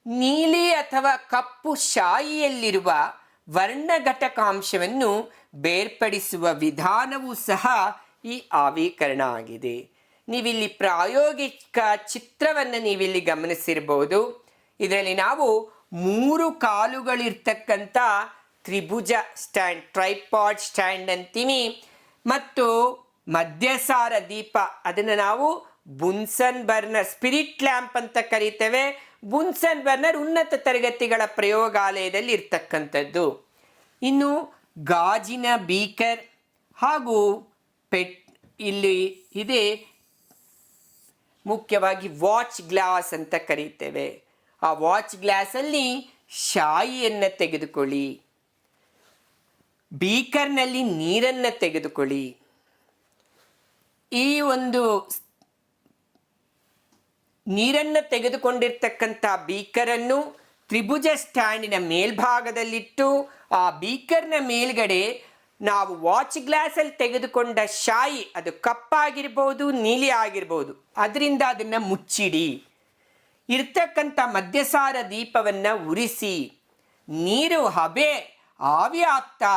ನೀಲಿ ಅಥವಾ ಕಪ್ಪು ಶಾಯಿಯಲ್ಲಿರುವ ವರ್ಣಘಟಕಾಂಶವನ್ನು ಬೇರ್ಪಡಿಸುವ ವಿಧಾನವೂ ಸಹ ಈ ಆವೀಕರಣ ಆಗಿದೆ. ನೀವಿಲ್ಲಿ ಪ್ರಾಯೋಗಿಕ ಚಿತ್ರವನ್ನು ನೀವಿಲ್ಲಿ ಗಮನಿಸಿರ್ಬೋದು. ಇದರಲ್ಲಿ ನಾವು 3 ಕಾಲುಗಳಿರ್ತಕ್ಕಂಥ ತ್ರಿಭುಜ ಸ್ಟ್ಯಾಂಡ್, ಟ್ರೈಪಾಡ್ ಸ್ಟ್ಯಾಂಡ್ ಅಂತೀವಿ, ಮತ್ತು ಮಧ್ಯಸಾರ ದೀಪ, ಅದನ್ನು ನಾವು ಬುನ್ಸನ್ ಬರ್ನರ್ ಸ್ಪಿರಿಟ್ ಲ್ಯಾಂಪ್ ಅಂತ ಕರೀತೇವೆ. ಬುನ್ಸನ್ ಬರ್ನರ್ ಉನ್ನತ ತರಗತಿಗಳ ಪ್ರಯೋಗಾಲಯದಲ್ಲಿ ಇರ್ತಕ್ಕಂಥದ್ದು. ಇನ್ನು ಗಾಜಿನ ಬೀಕರ್ ಹಾಗೂ ಇಲ್ಲಿ ಇದೆ ಮುಖ್ಯವಾಗಿ ವಾಚ್ ಗ್ಲಾಸ್ ಅಂತ ಕರೀತೇವೆ. ಆ ವಾಚ್ ಗ್ಲಾಸಲ್ಲಿ ಶಾಯಿಯನ್ನು ತೆಗೆದುಕೊಳ್ಳಿ, ಬೀಕರ್ನಲ್ಲಿ ನೀರನ್ನು ತೆಗೆದುಕೊಳ್ಳಿ. ಈ ಒಂದು ನೀರನ್ನು ತೆಗೆದುಕೊಂಡಿರ್ತಕ್ಕಂಥ ಬೀಕರನ್ನು ತ್ರಿಭುಜ ಸ್ಟ್ಯಾಂಡಿನ ಮೇಲ್ಭಾಗದಲ್ಲಿಟ್ಟು ಆ ಬೀಕರ್ನ ಮೇಲ್ಗಡೆ ನಾವು ವಾಚ್ ಗ್ಲಾಸಲ್ಲಿ ತೆಗೆದುಕೊಂಡ ಶಾಯಿ, ಅದು ಕಪ್ಪಾಗಿರ್ಬೋದು, ನೀಲಿ ಆಗಿರ್ಬೋದು, ಅದರಿಂದ ಅದನ್ನು ಮುಚ್ಚಿಡಿ. ಇರ್ತಕ್ಕಂಥ ಮಧ್ಯಸಾರ ದೀಪವನ್ನು ಉರಿಸಿ, ನೀರು ಹಬೆ ಆವಿ ಆಗ್ತಾ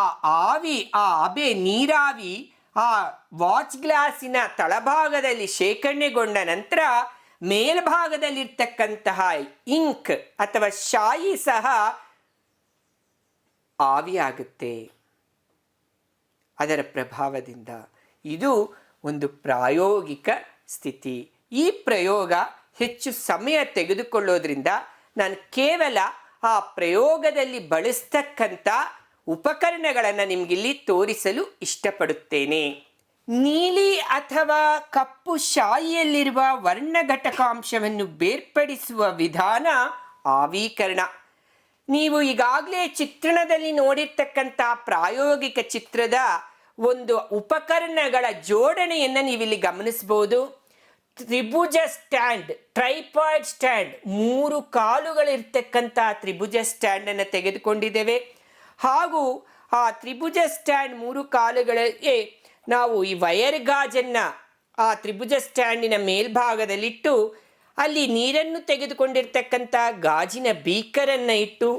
ಆ ಹಬೆ ನೀರಾವಿ ಆ ವಾಚ್ ಗ್ಲಾಸಿನ ತಳಭಾಗದಲ್ಲಿ ಶೇಖರಣೆಗೊಂಡ ನಂತರ ಮೇಲ್ಭಾಗದಲ್ಲಿರ್ತಕ್ಕಂತಹ ಇಂಕ್ ಅಥವಾ ಶಾಯಿ ಸಹ ಆವಿಯಾಗುತ್ತೆ ಅದರ ಪ್ರಭಾವದಿಂದ. ಇದು ಒಂದು ಪ್ರಾಯೋಗಿಕ ಸ್ಥಿತಿ. ಈ ಪ್ರಯೋಗ ಹೆಚ್ಚು ಸಮಯ ತೆಗೆದುಕೊಳ್ಳೋದ್ರಿಂದ ನಾನು ಕೇವಲ ಆ ಪ್ರಯೋಗದಲ್ಲಿ ಬಳಸ್ತಕ್ಕಂಥ ಉಪಕರಣಗಳನ್ನು ನಿಮಗಿಲ್ಲಿ ತೋರಿಸಲು ಇಷ್ಟಪಡುತ್ತೇನೆ. ನೀಲಿ ಅಥವಾ ಕಪ್ಪು ಶಾಯಿಯಲ್ಲಿರುವ ವರ್ಣಘಟಕಾಂಶವನ್ನು ಬೇರ್ಪಡಿಸುವ ವಿಧಾನ ಆವೀಕರಣ. ನೀವು ಈಗಾಗಲೇ ಚಿತ್ರಣದಲ್ಲಿ ನೋಡಿರ್ತಕ್ಕಂಥ ಪ್ರಾಯೋಗಿಕ ಚಿತ್ರದ ಒಂದು ಉಪಕರಣಗಳ ಜೋಡಣೆಯನ್ನು ನೀವಿಲ್ಲಿ ಗಮನಿಸ್ಬೋದು. ತ್ರಿಭುಜ ಸ್ಟ್ಯಾಂಡ್, ಟ್ರೈಪಾಡ್ ಸ್ಟ್ಯಾಂಡ್, 3 ಕಾಲುಗಳಿರ್ತಕ್ಕಂಥ ತ್ರಿಭುಜ ಸ್ಟ್ಯಾಂಡನ್ನು ತೆಗೆದುಕೊಂಡಿದ್ದೇವೆ. ಹಾಗೂ ಆ ತ್ರಿಭುಜ ಸ್ಟ್ಯಾಂಡ್ 3 ಕಾಲುಗಳಿಗೆ ನಾವು ಈ ವಯರ್ ಗಾಜನ್ನು ಆ ತ್ರಿಭುಜ ಸ್ಟ್ಯಾಂಡಿನ ಮೇಲ್ಭಾಗದಲ್ಲಿಟ್ಟು ಅಲ್ಲಿ ನೀರನ್ನು ತೆಗೆದುಕೊಂಡಿರ್ತಕ್ಕಂಥ ಗಾಜಿನ ಬೀಕರನ್ನು ಇಟ್ಟು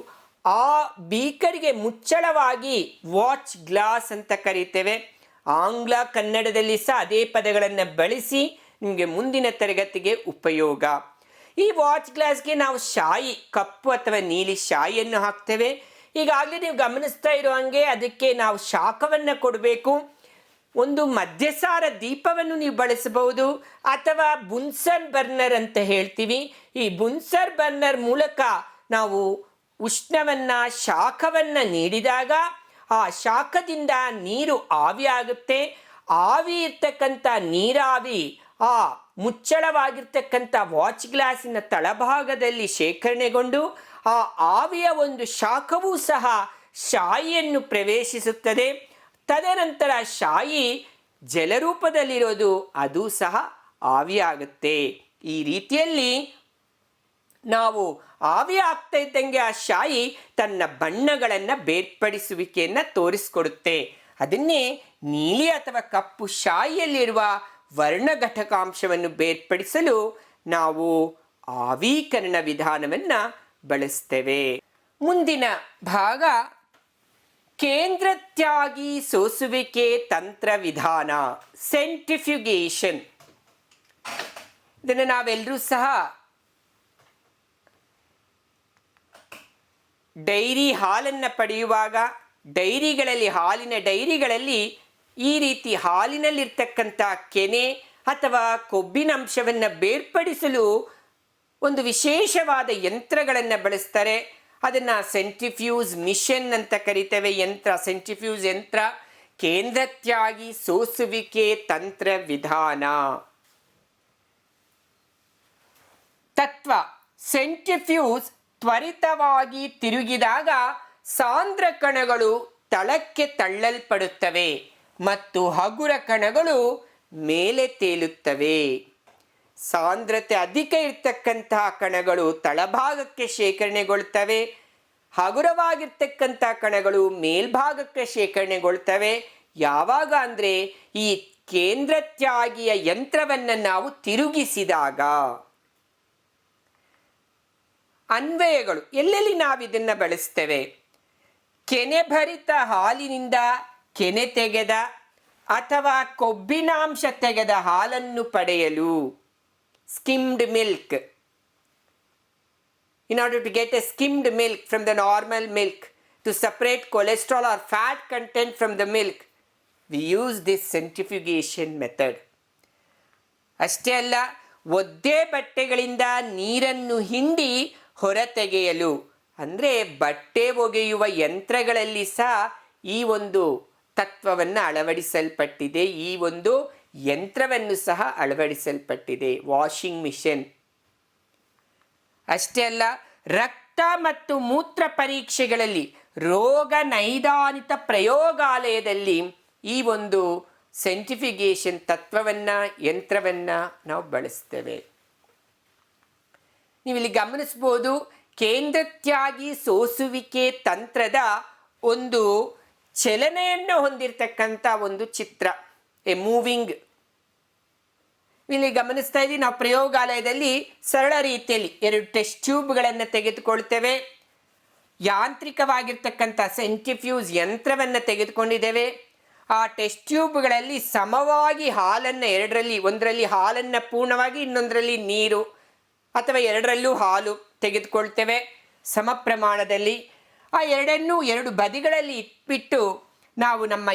ಆ ಬೀಕರ್ಗೆ ಮುಚ್ಚಳವಾಗಿ ವಾಚ್ ಗ್ಲಾಸ್ ಅಂತ ಕರೀತೇವೆ. ಆಂಗ್ಲ ಕನ್ನಡದಲ್ಲಿ ಸಹ ಅದೇ ಪದಗಳನ್ನು ಬಳಸಿ ನಿಮಗೆ ಮುಂದಿನ ತರಗತಿಗೆ ಉಪಯೋಗ. ಈ ವಾಚ್ ಗ್ಲಾಸ್ಗೆ ನಾವು ಶಾಯಿ, ಕಪ್ಪು ಅಥವಾ ನೀಲಿ ಶಾಯಿಯನ್ನು ಹಾಕ್ತೇವೆ. ಈಗಾಗಲೇ ನೀವು ಗಮನಿಸ್ತಾ ಇರೋ ಹಾಗೆ ಅದಕ್ಕೆ ನಾವು ಶಾಖವನ್ನು ಕೊಡಬೇಕು. ಒಂದು ಮಧ್ಯಸಾರ ದೀಪವನ್ನು ನೀವು ಬಳಸಬಹುದು ಅಥವಾ ಬುನ್ಸನ್ ಬರ್ನರ್ ಅಂತ ಹೇಳ್ತೀವಿ. ಈ ಬುನ್ಸನ್ ಬರ್ನರ್ ಮೂಲಕ ನಾವು ಉಷ್ಣವನ್ನು, ಶಾಖವನ್ನು ನೀಡಿದಾಗ ಆ ಶಾಖದಿಂದ ನೀರು ಆವಿಯಾಗುತ್ತೆ. ಆವಿ ಇರ್ತಕ್ಕಂಥ ನೀರಾವಿ ಆ ಮುಚ್ಚಳವಾಗಿರ್ತಕ್ಕಂಥ ವಾಚ್ ಗ್ಲಾಸಿನ ತಳಭಾಗದಲ್ಲಿ ಶೇಖರಣೆಗೊಂಡು ಆ ಆವಿಯ ಒಂದು ಶಾಖವೂ ಸಹ ಶಾಯಿಯನ್ನು ಪ್ರವೇಶಿಸುತ್ತದೆ. ತದನಂತರ ಶಾಯಿ ಜಲರೂಪದಲ್ಲಿರೋದು ಅದು ಸಹ ಆವಿಯಾಗುತ್ತೆ. ಈ ರೀತಿಯಲ್ಲಿ ನಾವು ಆವಿ ಆಗ್ತಾ ಇದ್ದಂಗೆ ಆ ಶಾಯಿ ತನ್ನ ಬಣ್ಣಗಳನ್ನು ಬೇರ್ಪಡಿಸುವಿಕೆಯನ್ನು ತೋರಿಸ್ಕೊಡುತ್ತೆ. ಅದನ್ನೇ ನೀಲಿ ಅಥವಾ ಕಪ್ಪು ಶಾಯಿಯಲ್ಲಿರುವ ವರ್ಣಘಟಕಾಂಶವನ್ನು ಬೇರ್ಪಡಿಸಲು ನಾವು ಆವೀಕರಣ ವಿಧಾನವನ್ನು ಬಳಸ್ತೇವೆ. ಮುಂದಿನ ಭಾಗ ಕೇಂದ್ರತ್ಯಾಗಿ ಸೋಸುವಿಕೆ ತಂತ್ರ ವಿಧಾನ, ಸೆಂಟ್ರಿಫ್ಯೂಗೇಷನ್. ಇದನ್ನು ನಾವೆಲ್ಲರೂ ಸಹ ಡೈರಿ ಹಾಲನ್ನು ಪಡೆಯುವಾಗ ಹಾಲಿನ ಡೈರಿಗಳಲ್ಲಿ ಈ ರೀತಿ ಹಾಲಿನಲ್ಲಿರ್ತಕ್ಕಂಥ ಕೆನೆ ಅಥವಾ ಕೊಬ್ಬಿನಂಶವನ್ನು ಬೇರ್ಪಡಿಸಲು ಒಂದು ವಿಶೇಷವಾದ ಯಂತ್ರಗಳನ್ನು ಬಳಸ್ತಾರೆ. ಅದನ್ನು ಸೆಂಟ್ರಿಫ್ಯೂಸ್ ಮಿಷನ್ ಅಂತ ಕರಿತೇವೆ. ಯಂತ್ರ ಸೆಂಟ್ರಿಫ್ಯೂಸ್ ಯಂತ್ರ, ಕೇಂದ್ರತ್ಯಾಗಿ ಸೋಸುವಿಕೆ ತಂತ್ರ ವಿಧಾನ. ತತ್ವ: ಸೆಂಟ್ರಿಫ್ಯೂಸ್ ತ್ವರಿತವಾಗಿ ತಿರುಗಿದಾಗ ಸಾಂದ್ರ ಕಣಗಳು ತಳಕ್ಕೆ ತಳ್ಳಲ್ಪಡುತ್ತವೆ ಮತ್ತು ಹಗುರ ಕಣಗಳು ಮೇಲೆ ತೇಲುತ್ತವೆ. ಸಾಂದ್ರತೆ ಅಧಿಕ ಇರ್ತಕ್ಕಂತಹ ಕಣಗಳು ತಳಭಾಗಕ್ಕೆ ಶೇಖರಣೆಗೊಳ್ತವೆ, ಹಗುರವಾಗಿರ್ತಕ್ಕಂಥ ಕಣಗಳು ಮೇಲ್ಭಾಗಕ್ಕೆ ಶೇಖರಣೆಗೊಳ್ತವೆ. ಯಾವಾಗ ಅಂದರೆ ಈ ಕೇಂದ್ರತ್ಯಾಗಿಯ ಯಂತ್ರವನ್ನು ನಾವು ತಿರುಗಿಸಿದಾಗ. ಅನ್ವಯಗಳು: ಎಲ್ಲೆಲ್ಲಿ ನಾವು ಇದನ್ನು ಬಳಸ್ತೇವೆ? ಕೆನೆಭರಿತ ಹಾಲಿನಿಂದ ಕೆನೆ ತೆಗೆದ ಅಥವಾ ಕೊಬ್ಬಿನಾಂಶ ತೆಗೆದ ಹಾಲನ್ನು ಪಡೆಯಲು, skimmed milk. In order to get a skimmed milk from the normal milk, to separate cholesterol or fat content from the milk, we use this centrifugation method. ಅಷ್ಟೇ ಅಲ್ಲ, ಒದ್ದೆ ಬಟ್ಟೆಗಳಿಂದ ನೀರನ್ನು ಹಿಂಡಿ ಹೊರತೆಗೆಯಲು, ಅಂದರೆ ಬಟ್ಟೆ ಒಗೆಯುವ ಯಂತ್ರಗಳಲ್ಲಿ ಸಹ ಈ ಒಂದು ತತ್ವವನ್ನು ಅಳವಡಿಸಲ್ಪಟ್ಟಿದೆ, ಈ ಒಂದು ಯಂತ್ರವನ್ನು ಸಹ ಅಳವಡಿಸಲ್ಪಟ್ಟಿದೆ, ವಾಷಿಂಗ್ ಮಿಷನ್. ಅಷ್ಟೇ ಅಲ್ಲ, ರಕ್ತ ಮತ್ತು ಮೂತ್ರ ಪರೀಕ್ಷೆಗಳಲ್ಲಿ, ರೋಗ ನೈದಾನಿಕ ಪ್ರಯೋಗಾಲಯದಲ್ಲಿ ಈ ಒಂದು ಸೆಂಟ್ರಿಫಿಗೇಷನ್ ತತ್ವವನ್ನು, ಯಂತ್ರವನ್ನು ನಾವು ಬಳಸ್ತೇವೆ. ನೀವಿಲ್ಲಿ ಗಮನಿಸ್ಬೋದು, ಕೇಂದ್ರತ್ಯಾಗಿ ಸೋಸುವಿಕೆ ತಂತ್ರದ ಒಂದು ಚಲನೆಯನ್ನು ಹೊಂದಿರತಕ್ಕಂಥ ಒಂದು ಚಿತ್ರ, ಎ ಮೂವಿಂಗ್. ಇಲ್ಲಿ ಗಮನಿಸ್ತಾ ಇದ್ದೀವಿ, ನಾವು ಪ್ರಯೋಗಾಲಯದಲ್ಲಿ ಸರಳ ರೀತಿಯಲ್ಲಿ 2 ಟೆಸ್ಟ್ ಟ್ಯೂಬ್ಗಳನ್ನು ತೆಗೆದುಕೊಳ್ತೇವೆ. ಯಾಂತ್ರಿಕವಾಗಿರ್ತಕ್ಕಂಥ ಸೆಂಟ್ರಿಫ್ಯೂಸ್ ಯಂತ್ರವನ್ನು ತೆಗೆದುಕೊಂಡಿದ್ದೇವೆ. ಆ ಟೆಸ್ಟ್ ಟ್ಯೂಬ್ಗಳಲ್ಲಿ ಸಮವಾಗಿ ಹಾಲನ್ನು ಒಂದರಲ್ಲಿ ಹಾಲನ್ನು ಪೂರ್ಣವಾಗಿ, ಇನ್ನೊಂದರಲ್ಲಿ ನೀರು ಅಥವಾ ಎರಡರಲ್ಲೂ ಹಾಲು ತೆಗೆದುಕೊಳ್ತೇವೆ ಸಮ ಪ್ರಮಾಣದಲ್ಲಿ. ಆ ಎರಡನ್ನೂ 2 ಬದಿಗಳಲ್ಲಿ ಇಟ್ಬಿಟ್ಟು ನಾವು ನಮ್ಮ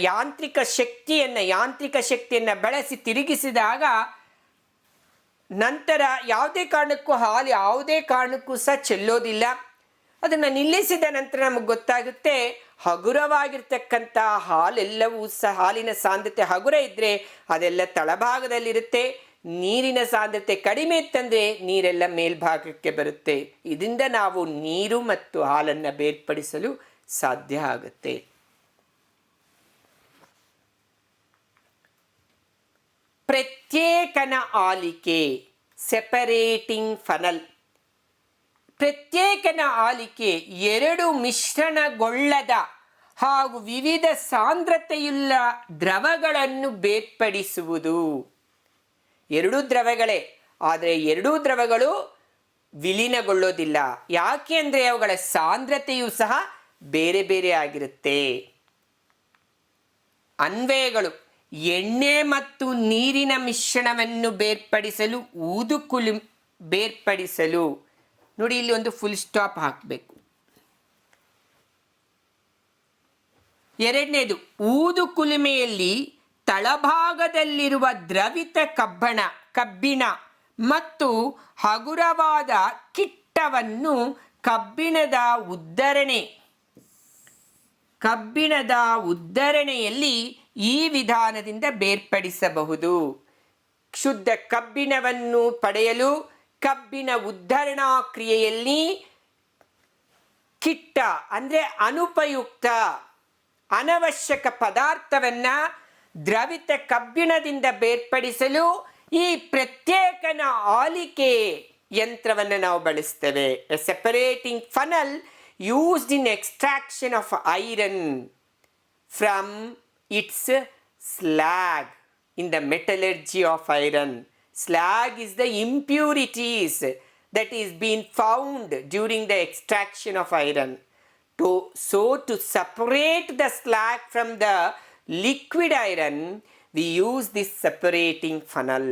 ಯಾಂತ್ರಿಕ ಶಕ್ತಿಯನ್ನು ಬಳಸಿ ತಿರುಗಿಸಿದಾಗ ನಂತರ ಯಾವುದೇ ಕಾರಣಕ್ಕೂ ಸಹ ಚೆಲ್ಲೋದಿಲ್ಲ. ಅದನ್ನು ನಿಲ್ಲಿಸಿದ ನಂತರ ನಮಗೆ ಗೊತ್ತಾಗುತ್ತೆ, ಹಗುರವಾಗಿರ್ತಕ್ಕಂಥ ಹಾಲೆಲ್ಲವೂ ಸಹ, ಹಾಲಿನ ಸಾಂದ್ರತೆ ಹಗುರ ಇದ್ದರೆ ಅದೆಲ್ಲ ತಳಭಾಗದಲ್ಲಿರುತ್ತೆ, ನೀರಿನ ಸಾಂದ್ರತೆ ಕಡಿಮೆ ಇತ್ತಂದರೆ ನೀರೆಲ್ಲ ಮೇಲ್ಭಾಗಕ್ಕೆ ಬರುತ್ತೆ. ಇದರಿಂದ ನಾವು ನೀರು ಮತ್ತು ಹಾಲನ್ನು ಬೇರ್ಪಡಿಸಲು ಸಾಧ್ಯ ಆಗುತ್ತೆ. ಪ್ರತ್ಯೇಕನ ಆಲಿಕೆ, ಸೆಪರೇಟಿಂಗ್ ಫನಲ್. ಪ್ರತ್ಯೇಕನ ಆಲಿಕೆ 2 ಮಿಶ್ರಣಗೊಳ್ಳದ ಹಾಗೂ ವಿವಿಧ ಸಾಂದ್ರತೆಯುಳ್ಳ ದ್ರವಗಳನ್ನು ಬೇರ್ಪಡಿಸುವುದು. 2 ದ್ರವಗಳೇ, ಆದರೆ 2 ದ್ರವಗಳು ವಿಲೀನಗೊಳ್ಳೋದಿಲ್ಲ. ಯಾಕೆ ಅಂದರೆ ಅವುಗಳ ಸಾಂದ್ರತೆಯೂ ಸಹ ಬೇರೆ ಬೇರೆ ಆಗಿರುತ್ತೆ. ಅನ್ವಯಗಳು: ಎಣ್ಣೆ ಮತ್ತು ನೀರಿನ ಮಿಶ್ರಣವನ್ನು ಬೇರ್ಪಡಿಸಲು, ಬೇರ್ಪಡಿಸಲು. ನೋಡಿ, ಇಲ್ಲಿ ಒಂದು ಫುಲ್ ಸ್ಟಾಪ್ ಹಾಕಬೇಕು. ಎರಡನೇದು, ಊದು ಕುಲುಮೆಯಲ್ಲಿ ತಳಭಾಗದಲ್ಲಿರುವ ದ್ರವಿತ ಕಬ್ಬಿಣ ಮತ್ತು ಹಗುರವಾದ ಕಿಟ್ಟವನ್ನು ಕಬ್ಬಿಣದ ಉದ್ದರಣೆಯಲ್ಲಿ ಈ ವಿಧಾನದಿಂದ ಬೇರ್ಪಡಿಸಬಹುದು. ಶುದ್ಧ ಕಬ್ಬಿಣವನ್ನು ಪಡೆಯಲು ಕಬ್ಬಿಣ ಉದ್ಧರಣಾ ಕ್ರಿಯೆಯಲ್ಲಿ ಕಿಟ್ಟ ಅಂದರೆ ಅನುಪಯುಕ್ತ, ಅನವಶ್ಯಕ ಪದಾರ್ಥವನ್ನು ದ್ರವಿತ ಕಬ್ಬಿಣದಿಂದ ಬೇರ್ಪಡಿಸಲು ಈ ಪ್ರತ್ಯೇಕನ ಆಲಿಕೆ ಯಂತ್ರವನ್ನು ನಾವು ಬಳಸ್ತೇವೆ. A separating funnel used in extraction of iron from its slag in the metallurgy of iron. Slag is the impurities that is being found during the extraction of iron. To separate the slag from the liquid iron, we use this separating funnel.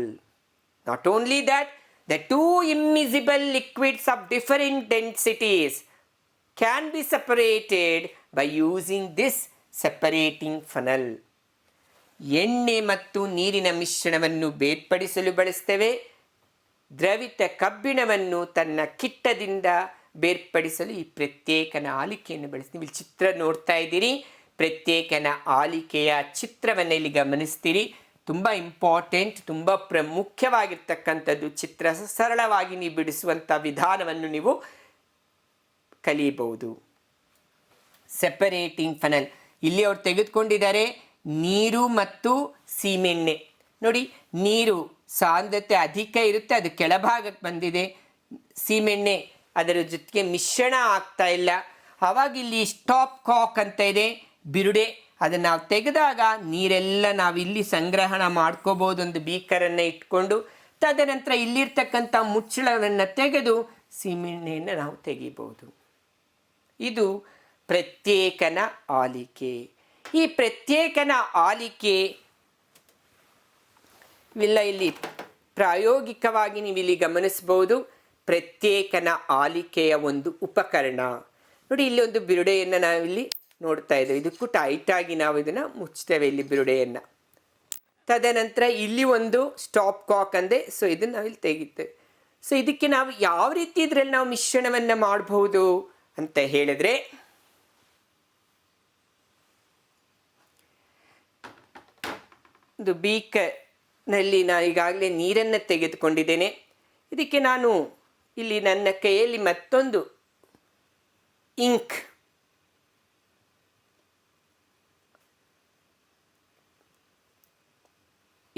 Not only that, the 2 immiscible liquids of different densities can be separated by using this separating funnel. ಎಣ್ಣೆ ಮತ್ತು ನೀರಿನ ಮಿಶ್ರಣವನ್ನು ಬೇರ್ಪಡಿಸಲು ಬಳಸ್ತೇವೆ. ದ್ರವಿತ ಕಬ್ಬಿಣವನ್ನು ತನ್ನ ಕಿಟ್ಟದಿಂದ ಬೇರ್ಪಡಿಸಲು ಈ ಪ್ರತ್ಯೇಕನ ಆಲಿಕೆಯನ್ನು ಬಳಸ್ತೀವಿ. ಇಲ್ಲಿ ಚಿತ್ರ ನೋಡ್ತಾ ಇದ್ದೀರಿ, ಪ್ರತ್ಯೇಕನ ಆಲಿಕೆಯ ಚಿತ್ರವನ್ನು ಇಲ್ಲಿ ಗಮನಿಸ್ತೀರಿ. ತುಂಬ ಇಂಪಾರ್ಟೆಂಟ್, ತುಂಬ ಮುಖ್ಯವಾಗಿರ್ತಕ್ಕಂಥದ್ದು. ಚಿತ್ರ ಸರಳವಾಗಿ ನೀವು ಬಿಡಿಸುವಂಥ ವಿಧಾನವನ್ನು ನೀವು ಕಲಿಯಬಹುದು. ಸೆಪರೇಟಿಂಗ್ ಫನಲ್, ಇಲ್ಲಿ ಅವ್ರು ತೆಗೆದುಕೊಂಡಿದ್ದಾರೆ ನೀರು ಮತ್ತು ಸೀಮೆಣ್ಣೆ. ನೋಡಿ, ನೀರು ಸಾಂದ್ರತೆ ಅಧಿಕ ಇರುತ್ತೆ, ಅದು ಕೆಳಭಾಗಕ್ಕೆ ಬಂದಿದೆ. ಸೀಮೆಣ್ಣೆ ಅದರ ಜೊತೆಗೆ ಮಿಶ್ರಣ ಆಗ್ತಾ ಇಲ್ಲ. ಆವಾಗ ಇಲ್ಲಿ ಸ್ಟಾಪ್ ಕಾಕ್ ಅಂತ ಇದೆ, ಬಿರುಡೆ. ಅದನ್ನು ನಾವು ತೆಗೆದಾಗ ನೀರೆಲ್ಲ ನಾವು ಇಲ್ಲಿ ಸಂಗ್ರಹಣ ಮಾಡ್ಕೋಬೋದು ಒಂದು ಬೀಕರನ್ನು ಇಟ್ಕೊಂಡು. ತದನಂತರ ಇಲ್ಲಿರ್ತಕ್ಕಂಥ ಮುಚ್ಚಳವನ್ನು ತೆಗೆದು ಸೀಮೆಣ್ಣೆಯನ್ನು ನಾವು ತೆಗಿಬೋದು. ಇದು ಪ್ರತ್ಯೇಕನ ಆಲಿಕೆ. ಈ ಪ್ರತ್ಯೇಕನ ಆಲಿಕೆ ಇವೆಲ್ಲ ಇಲ್ಲಿ ಪ್ರಾಯೋಗಿಕವಾಗಿ ನೀವು ಇಲ್ಲಿ ಗಮನಿಸ್ಬೋದು. ಪ್ರತ್ಯೇಕನ ಆಲಿಕೆಯ ಒಂದು ಉಪಕರಣ ನೋಡಿ. ಇಲ್ಲಿ ಒಂದು ಬಿರುಡೆಯನ್ನು ನಾವಿಲ್ಲಿ ನೋಡ್ತಾ ಇದ್ದೇವೆ. ಇದಕ್ಕೂ ಟೈಟಾಗಿ ನಾವು ಇದನ್ನು ಮುಚ್ತೇವೆ, ಇಲ್ಲಿ ಬಿರುಡೆಯನ್ನು. ತದನಂತರ ಇಲ್ಲಿ ಒಂದು ಸ್ಟಾಪ್ ಕಾಕ್ ಅಂದೆ, ಸೊ ಇದನ್ನು ನಾವಿಲ್ಲಿ ತೆಗಿತೇವೆ. ಸೊ ಇದಕ್ಕೆ ನಾವು ಯಾವ ರೀತಿ ಇದರಲ್ಲಿ ನಾವು ಮಿಶ್ರಣವನ್ನು ಮಾಡಬಹುದು ಅಂತ ಹೇಳಿದ್ರೆ, ಒಂದು ಬೀಕರ್ನಲ್ಲಿ ನಾನು ಈಗಾಗಲೇ ನೀರನ್ನು ತೆಗೆದುಕೊಂಡಿದ್ದೇನೆ. ಇದಕ್ಕೆ ನಾನು ಇಲ್ಲಿ ನನ್ನ ಕೈಯಲ್ಲಿ ಮತ್ತೊಂದು ಇಂಕ್,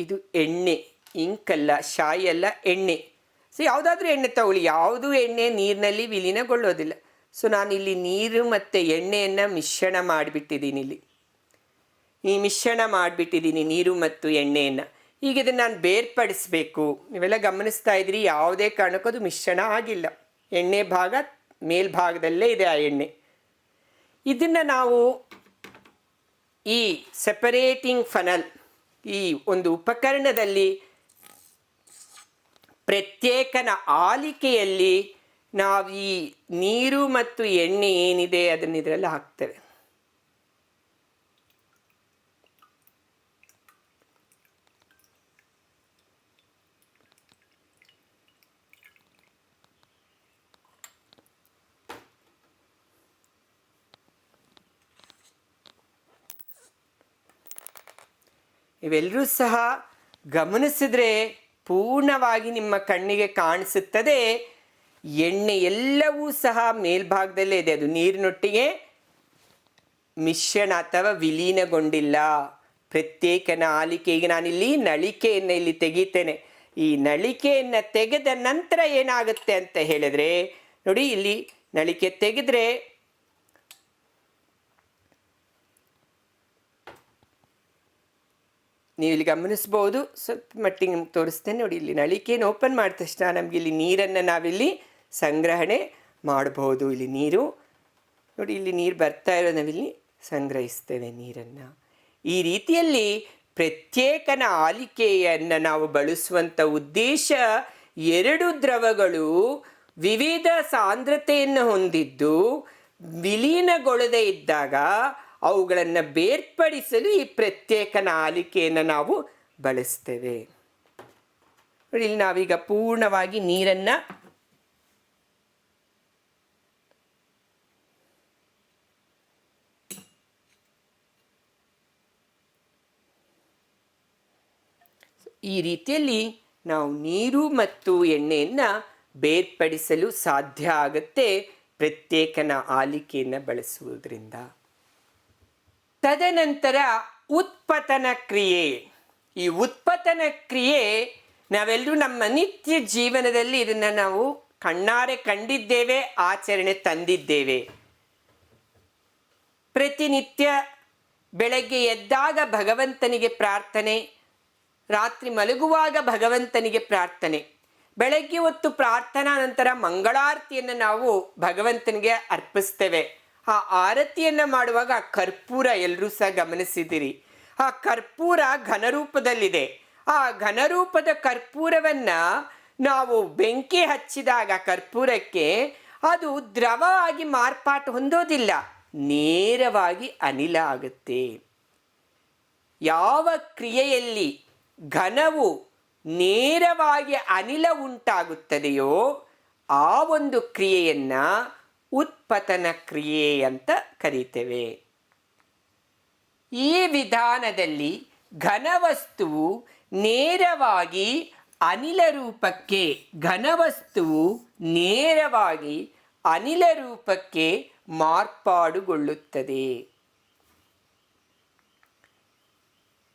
ಇದು ಎಣ್ಣೆ, ಇಂಕ್ ಅಲ್ಲ, ಶಾಯಿ ಅಲ್ಲ, ಎಣ್ಣೆ. ಸೊ ಯಾವುದಾದ್ರೂ ಎಣ್ಣೆ ತಗೊಳ್ಳಿ, ಯಾವುದೂ ಎಣ್ಣೆ ನೀರಿನಲ್ಲಿ ವಿಲೀನಗೊಳ್ಳೋದಿಲ್ಲ. ಸೊ ನಾನು ಇಲ್ಲಿ ನೀರು ಮತ್ತು ಎಣ್ಣೆಯನ್ನು ಮಿಶ್ರಣ ಮಾಡಿಬಿಟ್ಟಿದ್ದೀನಿ. ಇಲ್ಲಿ ಈ ಮಿಶ್ರಣ ಮಾಡಿಬಿಟ್ಟಿದ್ದೀನಿ ನೀರು ಮತ್ತು ಎಣ್ಣೆಯನ್ನು. ಈಗ ಇದನ್ನು ನಾನು ಬೇರ್ಪಡಿಸಬೇಕು. ನೀವೆಲ್ಲ ಗಮನಿಸ್ತಾ ಇದ್ರಿ, ಯಾವುದೇ ಕಾರಣಕ್ಕೂ ಅದು ಮಿಶ್ರಣ ಆಗಿಲ್ಲ. ಎಣ್ಣೆ ಭಾಗ ಮೇಲ್ಭಾಗದಲ್ಲೇ ಇದೆ, ಆ ಎಣ್ಣೆ. ಇದನ್ನು ನಾವು ಈ ಸೆಪರೇಟಿಂಗ್ ಫನಲ್, ಈ ಒಂದು ಉಪಕರಣದಲ್ಲಿ, ಪ್ರತ್ಯೇಕನ ಆಲಿಕೆಯಲ್ಲಿ ನಾವು ಈ ನೀರು ಮತ್ತು ಎಣ್ಣೆ ಏನಿದೆ ಅದನ್ನು ಇದರಲ್ಲಿ ಹಾಕ್ತೇವೆ. ಇವೆಲ್ಲರೂ ಸಹ ಗಮನಿಸಿದ್ರೆ ಪೂರ್ಣವಾಗಿ ನಿಮ್ಮ ಕಣ್ಣಿಗೆ ಕಾಣಿಸುತ್ತದೆ. ಎಣ್ಣೆ ಎಲ್ಲವೂ ಸಹ ಮೇಲ್ಭಾಗದಲ್ಲೇ ಇದೆ, ಅದು ನೀರಿನೊಟ್ಟಿಗೆ ಮಿಶ್ರಣ ಅಥವಾ ವಿಲೀನಗೊಂಡಿಲ್ಲ. ಪ್ರತ್ಯೇಕನ ಆಲಿಕೆ. ಈಗ ನಾನಿಲ್ಲಿ ನಳಿಕೆಯನ್ನು ಇಲ್ಲಿ ತೆಗಿತೇನೆ. ಈ ನಳಿಕೆಯನ್ನು ತೆಗೆದ ನಂತರ ಏನಾಗುತ್ತೆ ಅಂತ ಹೇಳಿದ್ರೆ, ನೋಡಿ, ಇಲ್ಲಿ ನಳಿಕೆ ತೆಗೆದ್ರೆ ನೀವು ಇಲ್ಲಿ ಗಮನಿಸ್ಬೋದು. ಸ್ವಲ್ಪ ಮಟ್ಟಿಗೆ ನಿಮ್ಗೆ ತೋರಿಸ್ತೇನೆ ನೋಡಿ. ಇಲ್ಲಿ ನಳಿಕೆಯನ್ನು ಓಪನ್ ಮಾಡಿದ ತಕ್ಷಣ ನಮಗೆ ಇಲ್ಲಿ ನೀರನ್ನು ನಾವಿಲ್ಲಿ ಸಂಗ್ರಹಣೆ ಮಾಡಬಹುದು. ಇಲ್ಲಿ ನೀರು ನೋಡಿ, ಇಲ್ಲಿ ನೀರು ಬರ್ತಾ ಇರೋ ನಾವಿಲ್ಲಿ ಸಂಗ್ರಹಿಸ್ತೇವೆ ನೀರನ್ನು. ಈ ರೀತಿಯಲ್ಲಿ ಪ್ರತ್ಯೇಕನ ಆಲಿಕೆಯನ್ನು ನಾವು ಬಳಸುವಂಥ ಉದ್ದೇಶ, ಎರಡು ದ್ರವಗಳು ವಿವಿಧ ಸಾಂದ್ರತೆಯನ್ನು ಹೊಂದಿದ್ದು ವಿಲೀನಗೊಳ್ಳದೇ ಇದ್ದಾಗ ಅವುಗಳನ್ನು ಬೇರ್ಪಡಿಸಲು ಈ ಪ್ರತ್ಯೇಕನ ಆಲಿಕೆಯನ್ನು ನಾವು ಬಳಸ್ತೇವೆ. ನೋಡಿ, ಇಲ್ಲಿ ನಾವೀಗ ಪೂರ್ಣವಾಗಿ ನೀರನ್ನು ಈ ರೀತಿಯಲ್ಲಿ ನಾವು ನೀರು ಮತ್ತು ಎಣ್ಣೆಯನ್ನು ಬೇರ್ಪಡಿಸಲು ಸಾಧ್ಯ ಆಗುತ್ತೆ ಪ್ರತ್ಯೇಕನ ಆಲಿಕೆಯನ್ನು ಬಳಸುವುದರಿಂದ. ತದನಂತರ ಉತ್ಪತನ ಕ್ರಿಯೆ. ಈ ಉತ್ಪತನ ಕ್ರಿಯೆ ನಾವೆಲ್ಲರೂ ನಮ್ಮ ನಿತ್ಯ ಜೀವನದಲ್ಲಿ ಇದನ್ನು ನಾವು ಕಣ್ಣಾರೆ ಕಂಡಿದ್ದೇವೆ, ಆಚರಣೆ ತಂದಿದ್ದೇವೆ. ಪ್ರತಿನಿತ್ಯ ಬೆಳಗ್ಗೆ ಎದ್ದಾಗ ಭಗವಂತನಿಗೆ ಪ್ರಾರ್ಥನೆ, ರಾತ್ರಿ ಮಲಗುವಾಗ ಭಗವಂತನಿಗೆ ಪ್ರಾರ್ಥನೆ. ಬೆಳಗ್ಗೆ ಹೊತ್ತು ಪ್ರಾರ್ಥನಾ ನಂತರ ಮಂಗಳಾರತಿಯನ್ನು ನಾವು ಭಗವಂತನಿಗೆ ಅರ್ಪಿಸ್ತೇವೆ. ಆ ಆರತಿಯನ್ನು ಮಾಡುವಾಗ ಕರ್ಪೂರ ಎಲ್ಲರೂ ಸಹ ಗಮನಿಸಿದ್ದೀರಿ. ಆ ಕರ್ಪೂರ ಘನರೂಪದಲ್ಲಿದೆ. ಆ ಘನರೂಪದ ಕರ್ಪೂರವನ್ನು ನಾವು ಬೆಂಕಿ ಹಚ್ಚಿದಾಗ ಕರ್ಪೂರಕ್ಕೆ ಅದು ದ್ರವ ಆಗಿ ಮಾರ್ಪಾಟು ಹೊಂದೋದಿಲ್ಲ, ನೇರವಾಗಿ ಅನಿಲ ಆಗುತ್ತೆ. ಯಾವ ಕ್ರಿಯೆಯಲ್ಲಿ ಘನವು ನೇರವಾಗಿ ಅನಿಲ ಉಂಟಾಗುತ್ತದೆಯೋ ಆ ಒಂದು ಕ್ರಿಯೆಯನ್ನು ಉತ್ಪತನ ಕ್ರಿಯೆ ಅಂತ ಕರೀತೇವೆ. ಈ ವಿಧಾನದಲ್ಲಿ ಘನವಸ್ತುವು ನೇರವಾಗಿ ಅನಿಲ ರೂಪಕ್ಕೆ ಅನಿಲ ರೂಪಕ್ಕೆ ಮಾರ್ಪಾಡುಗೊಳ್ಳುತ್ತದೆ.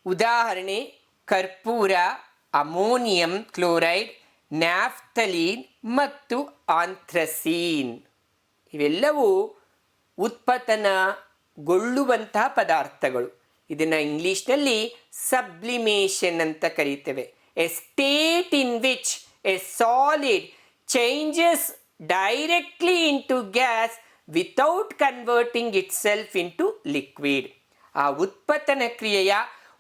ಉದಾಹರಣೆ ಕರ್ಪೂರ, ಅಮೋನಿಯಂ ಕ್ಲೋರೈಡ್, ನ್ಯಾಫ್ಥಲೀನ್ ಮತ್ತು ಆಂಥ್ರಸೀನ್ ಇವೆಲ್ಲವೂ ಉತ್ಪತನಗೊಳ್ಳುವಂತಹ ಪದಾರ್ಥಗಳು. ಇದನ್ನು ಇಂಗ್ಲೀಷ್ನಲ್ಲಿ ಸಬ್ಲಿಮೇಷನ್ ಅಂತ ಕರೀತೇವೆ. A state in which a solid changes directly into gas without converting itself into liquid. ಆ ಉತ್ಪತನ ಕ್ರಿಯೆಯ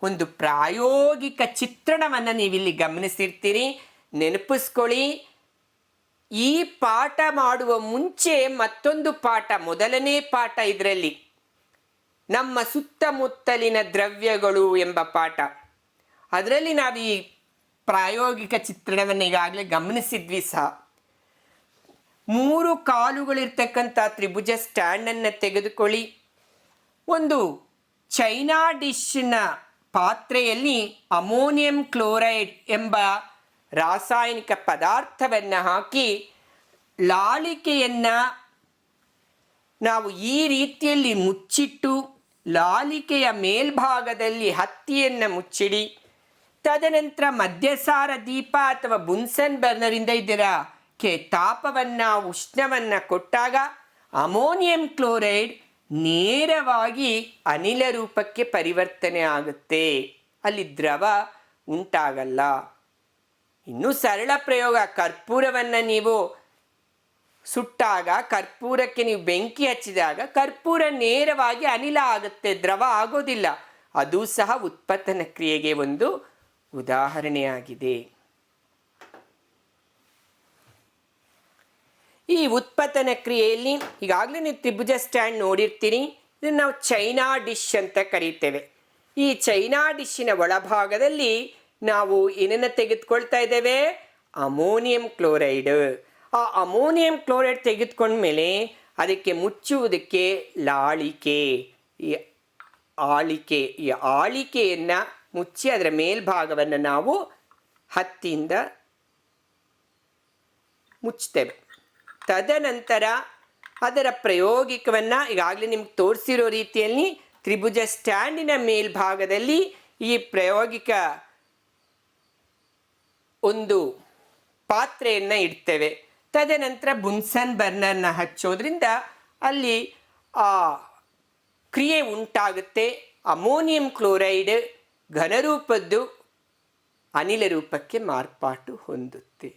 ಒಂದು ಪ್ರಾಯೋಗಿಕ ಚಿತ್ರಣವನ್ನು ನೀವಿಲ್ಲಿ ಗಮನಿಸಿರ್ತೀರಿ. ನೆನಪಿಸ್ಕೊಳ್ಳಿ, ಈ ಪಾಠ ಮಾಡುವ ಮುಂಚೆ ಮತ್ತೊಂದು ಪಾಠ, ಮೊದಲನೇ ಪಾಠ ಇದರಲ್ಲಿ ನಮ್ಮ ಸುತ್ತಮುತ್ತಲಿನ ದ್ರವ್ಯಗಳು ಎಂಬ ಪಾಠ, ಅದರಲ್ಲಿ ನಾವು ಈ ಪ್ರಾಯೋಗಿಕ ಚಿತ್ರಣವನ್ನು ಈಗಾಗಲೇ ಗಮನಿಸಿದ್ವಿ ಸಹ. 3 ಕಾಲುಗಳಿರ್ತಕ್ಕಂಥ ತ್ರಿಭುಜ ಸ್ಟ್ಯಾಂಡನ್ನು ತೆಗೆದುಕೊಳ್ಳಿ. ಒಂದು ಚೈನಾ ಡಿಶ್ನ ಪಾತ್ರೆಯಲ್ಲಿ ಅಮೋನಿಯಂ ಕ್ಲೋರೈಡ್ ಎಂಬ ರಾಸಾಯನಿಕ ಪದಾರ್ಥವನ್ನು ಹಾಕಿ ಲಾಳಿಕೆಯನ್ನು ನಾವು ಈ ರೀತಿಯಲ್ಲಿ ಮುಚ್ಚಿಟ್ಟು ಲಾಳಿಕೆಯ ಮೇಲ್ಭಾಗದಲ್ಲಿ ಹತ್ತಿಯನ್ನು ಮುಚ್ಚಿಡಿ. ತದನಂತರ ಮಧ್ಯಸಾರ ದೀಪ ಅಥವಾ ಬುನ್ಸನ್ ಬರ್ನರಿಂದ ಇದಕ್ಕೆ ತಾಪವನ್ನು ಉಷ್ಣವನ್ನು ಕೊಟ್ಟಾಗ ಅಮೋನಿಯಂ ಕ್ಲೋರೈಡ್ ನೇರವಾಗಿ ಅನಿಲ ರೂಪಕ್ಕೆ ಪರಿವರ್ತನೆ ಆಗುತ್ತೆ. ಅಲ್ಲಿ ದ್ರವ ಉಂಟಾಗಲ್ಲ. ಇನ್ನೂ ಸರಳ ಪ್ರಯೋಗ, ಕರ್ಪೂರವನ್ನು ನೀವು ಸುಟ್ಟಾಗ, ಕರ್ಪೂರಕ್ಕೆ ನೀವು ಬೆಂಕಿ ಹಚ್ಚಿದಾಗ ಕರ್ಪೂರ ನೇರವಾಗಿ ಅನಿಲ ಆಗುತ್ತೆ, ದ್ರವ ಆಗೋದಿಲ್ಲ. ಅದು ಸಹ ಉತ್ಪತನ ಕ್ರಿಯೆಗೆ ಒಂದು ಉದಾಹರಣೆಯಾಗಿದೆ. ಈ ಉತ್ಪತನ ಕ್ರಿಯೆಯಲ್ಲಿ ಈಗಾಗಲೇ ನೀವು ತ್ರಿಭುಜ ಸ್ಟ್ಯಾಂಡ್ ನೋಡಿರ್ತೀರಿ. ಇದನ್ನು ನಾವು ಚೈನಾ ಡಿಶ್ ಅಂತ ಕರೀತೇವೆ. ಈ ಚೈನಾ ಡಿಶ್ಶಿನ ಒಳಭಾಗದಲ್ಲಿ ನಾವು ಏನನ್ನು ತೆಗೆದುಕೊಳ್ತಾ ಇದ್ದೇವೆ? Ammonium chloride. ಆ ಅಮೋನಿಯಂ ಕ್ಲೋರೈಡ್ ತೆಗೆದುಕೊಂಡ್ಮೇಲೆ ಅದಕ್ಕೆ ಮುಚ್ಚುವುದಕ್ಕೆ ಲಾಳಿಕೆ, ಈ ಆಳಿಕೆಯನ್ನು ಮುಚ್ಚಿ ಅದರ ಮೇಲ್ಭಾಗವನ್ನು ನಾವು ಹತ್ತಿಯಿಂದ ಮುಚ್ತೇವೆ. ತದನಂತರ ಅದರ ಪ್ರಯೋಗಿಕವನ್ನು ಈಗಾಗಲೇ ನಿಮ್ಗೆ ತೋರಿಸಿರೋ ರೀತಿಯಲ್ಲಿ ತ್ರಿಭುಜ ಸ್ಟ್ಯಾಂಡಿನ ಮೇಲ್ಭಾಗದಲ್ಲಿ ಈ ಪ್ರಾಯೋಗಿಕ ಒಂದು ಪಾತ್ರೆಯನ್ನು ಇಡ್ತೇವೆ. ತದನಂತರ ಬುನ್ಸನ್ ಬರ್ನರ್ನ ಹಚ್ಚೋದ್ರಿಂದ ಅಲ್ಲಿ ಆ ಕ್ರಿಯೆ ಉಂಟಾಗುತ್ತೆ. ಅಮೋನಿಯಂ ಕ್ಲೋರೈಡ್ ಘನರೂಪದ್ದು ಅನಿಲ ರೂಪಕ್ಕೆ ಮಾರ್ಪಾಟು ಹೊಂದುತ್ತೆ.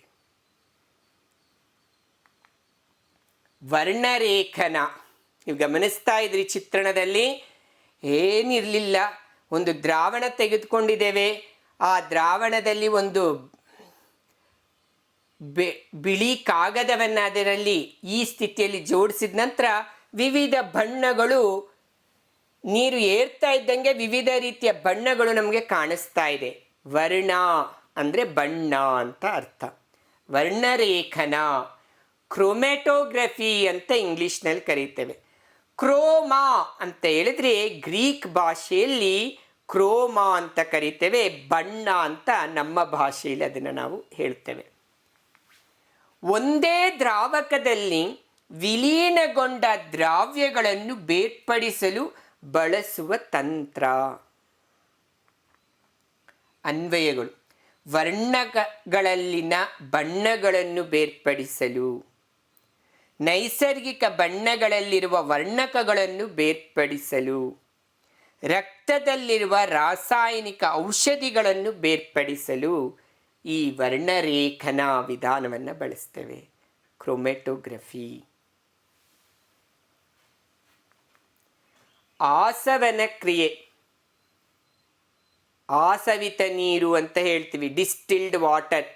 ವರ್ಣರೇಖನ ನೀವು ಗಮನಿಸ್ತಾ ಇದ್ರಿ ಚಿತ್ರಣದಲ್ಲಿ, ಏನಿರಲಿಲ್ಲ, ಒಂದು ದ್ರಾವಣ ತೆಗೆದುಕೊಂಡಿದ್ದೇವೆ. ಆ ದ್ರಾವಣದಲ್ಲಿ ಒಂದು ಬಿಳಿ ಕಾಗದವನ್ನು ಅದರಲ್ಲಿ ಈ ಸ್ಥಿತಿಯಲ್ಲಿ ಜೋಡಿಸಿದ ನಂತರ ವಿವಿಧ ಬಣ್ಣಗಳು, ನೀರು ಏರ್ತಾ ಇದ್ದಂಗೆ ವಿವಿಧ ರೀತಿಯ ಬಣ್ಣಗಳು ನಮಗೆ ಕಾಣಿಸ್ತಾ ಇದೆ. ವರ್ಣ ಅಂದರೆ ಬಣ್ಣ ಅಂತ ಅರ್ಥ. ವರ್ಣರೇಖನ, ಕ್ರೋಮ್ಯಾಟೋಗ್ರಫಿ ಅಂತ ಇಂಗ್ಲೀಷ್ನಲ್ಲಿ ಕರೀತೇವೆ. ಕ್ರೋಮಾ ಅಂತ ಹೇಳಿದ್ರೆ ಗ್ರೀಕ್ ಭಾಷೆಯಲ್ಲಿ ಕ್ರೋಮಾ ಅಂತ ಕರೀತೇವೆ, ಬಣ್ಣ ಅಂತ ನಮ್ಮ ಭಾಷೆಯಲ್ಲಿ ಅದನ್ನು ನಾವು ಹೇಳ್ತೇವೆ. ಒಂದೇ ದ್ರಾವಕದಲ್ಲಿ ವಿಲೀನಗೊಂಡ ದ್ರಾವ್ಯಗಳನ್ನು ಬೇರ್ಪಡಿಸಲು ಬಳಸುವ ತಂತ್ರ. ಅನ್ವಯಗಳು: ವರ್ಣಗಳಲ್ಲಿನ ಬಣ್ಣಗಳನ್ನು ಬೇರ್ಪಡಿಸಲು, ನೈಸರ್ಗಿಕ ಬಣ್ಣಗಳಲ್ಲಿರುವ ವರ್ಣಕಗಳನ್ನು ಬೇರ್ಪಡಿಸಲು, ರಕ್ತದಲ್ಲಿರುವ ರಾಸಾಯನಿಕ ಔಷಧಿಗಳನ್ನು ಬೇರ್ಪಡಿಸಲು ಈ ವರ್ಣರೇಖನ ವಿಧಾನವನ್ನು ಬಳಸ್ತೇವೆ, ಕ್ರೋಮ್ಯಾಟೋಗ್ರಫಿ. ಆಸವನ ಕ್ರಿಯೆ, ಆಸವಿತ ನೀರು ಅಂತ ಹೇಳ್ತೀವಿ, ಡಿಸ್ಟಿಲ್ಡ್ ವಾಟರ್,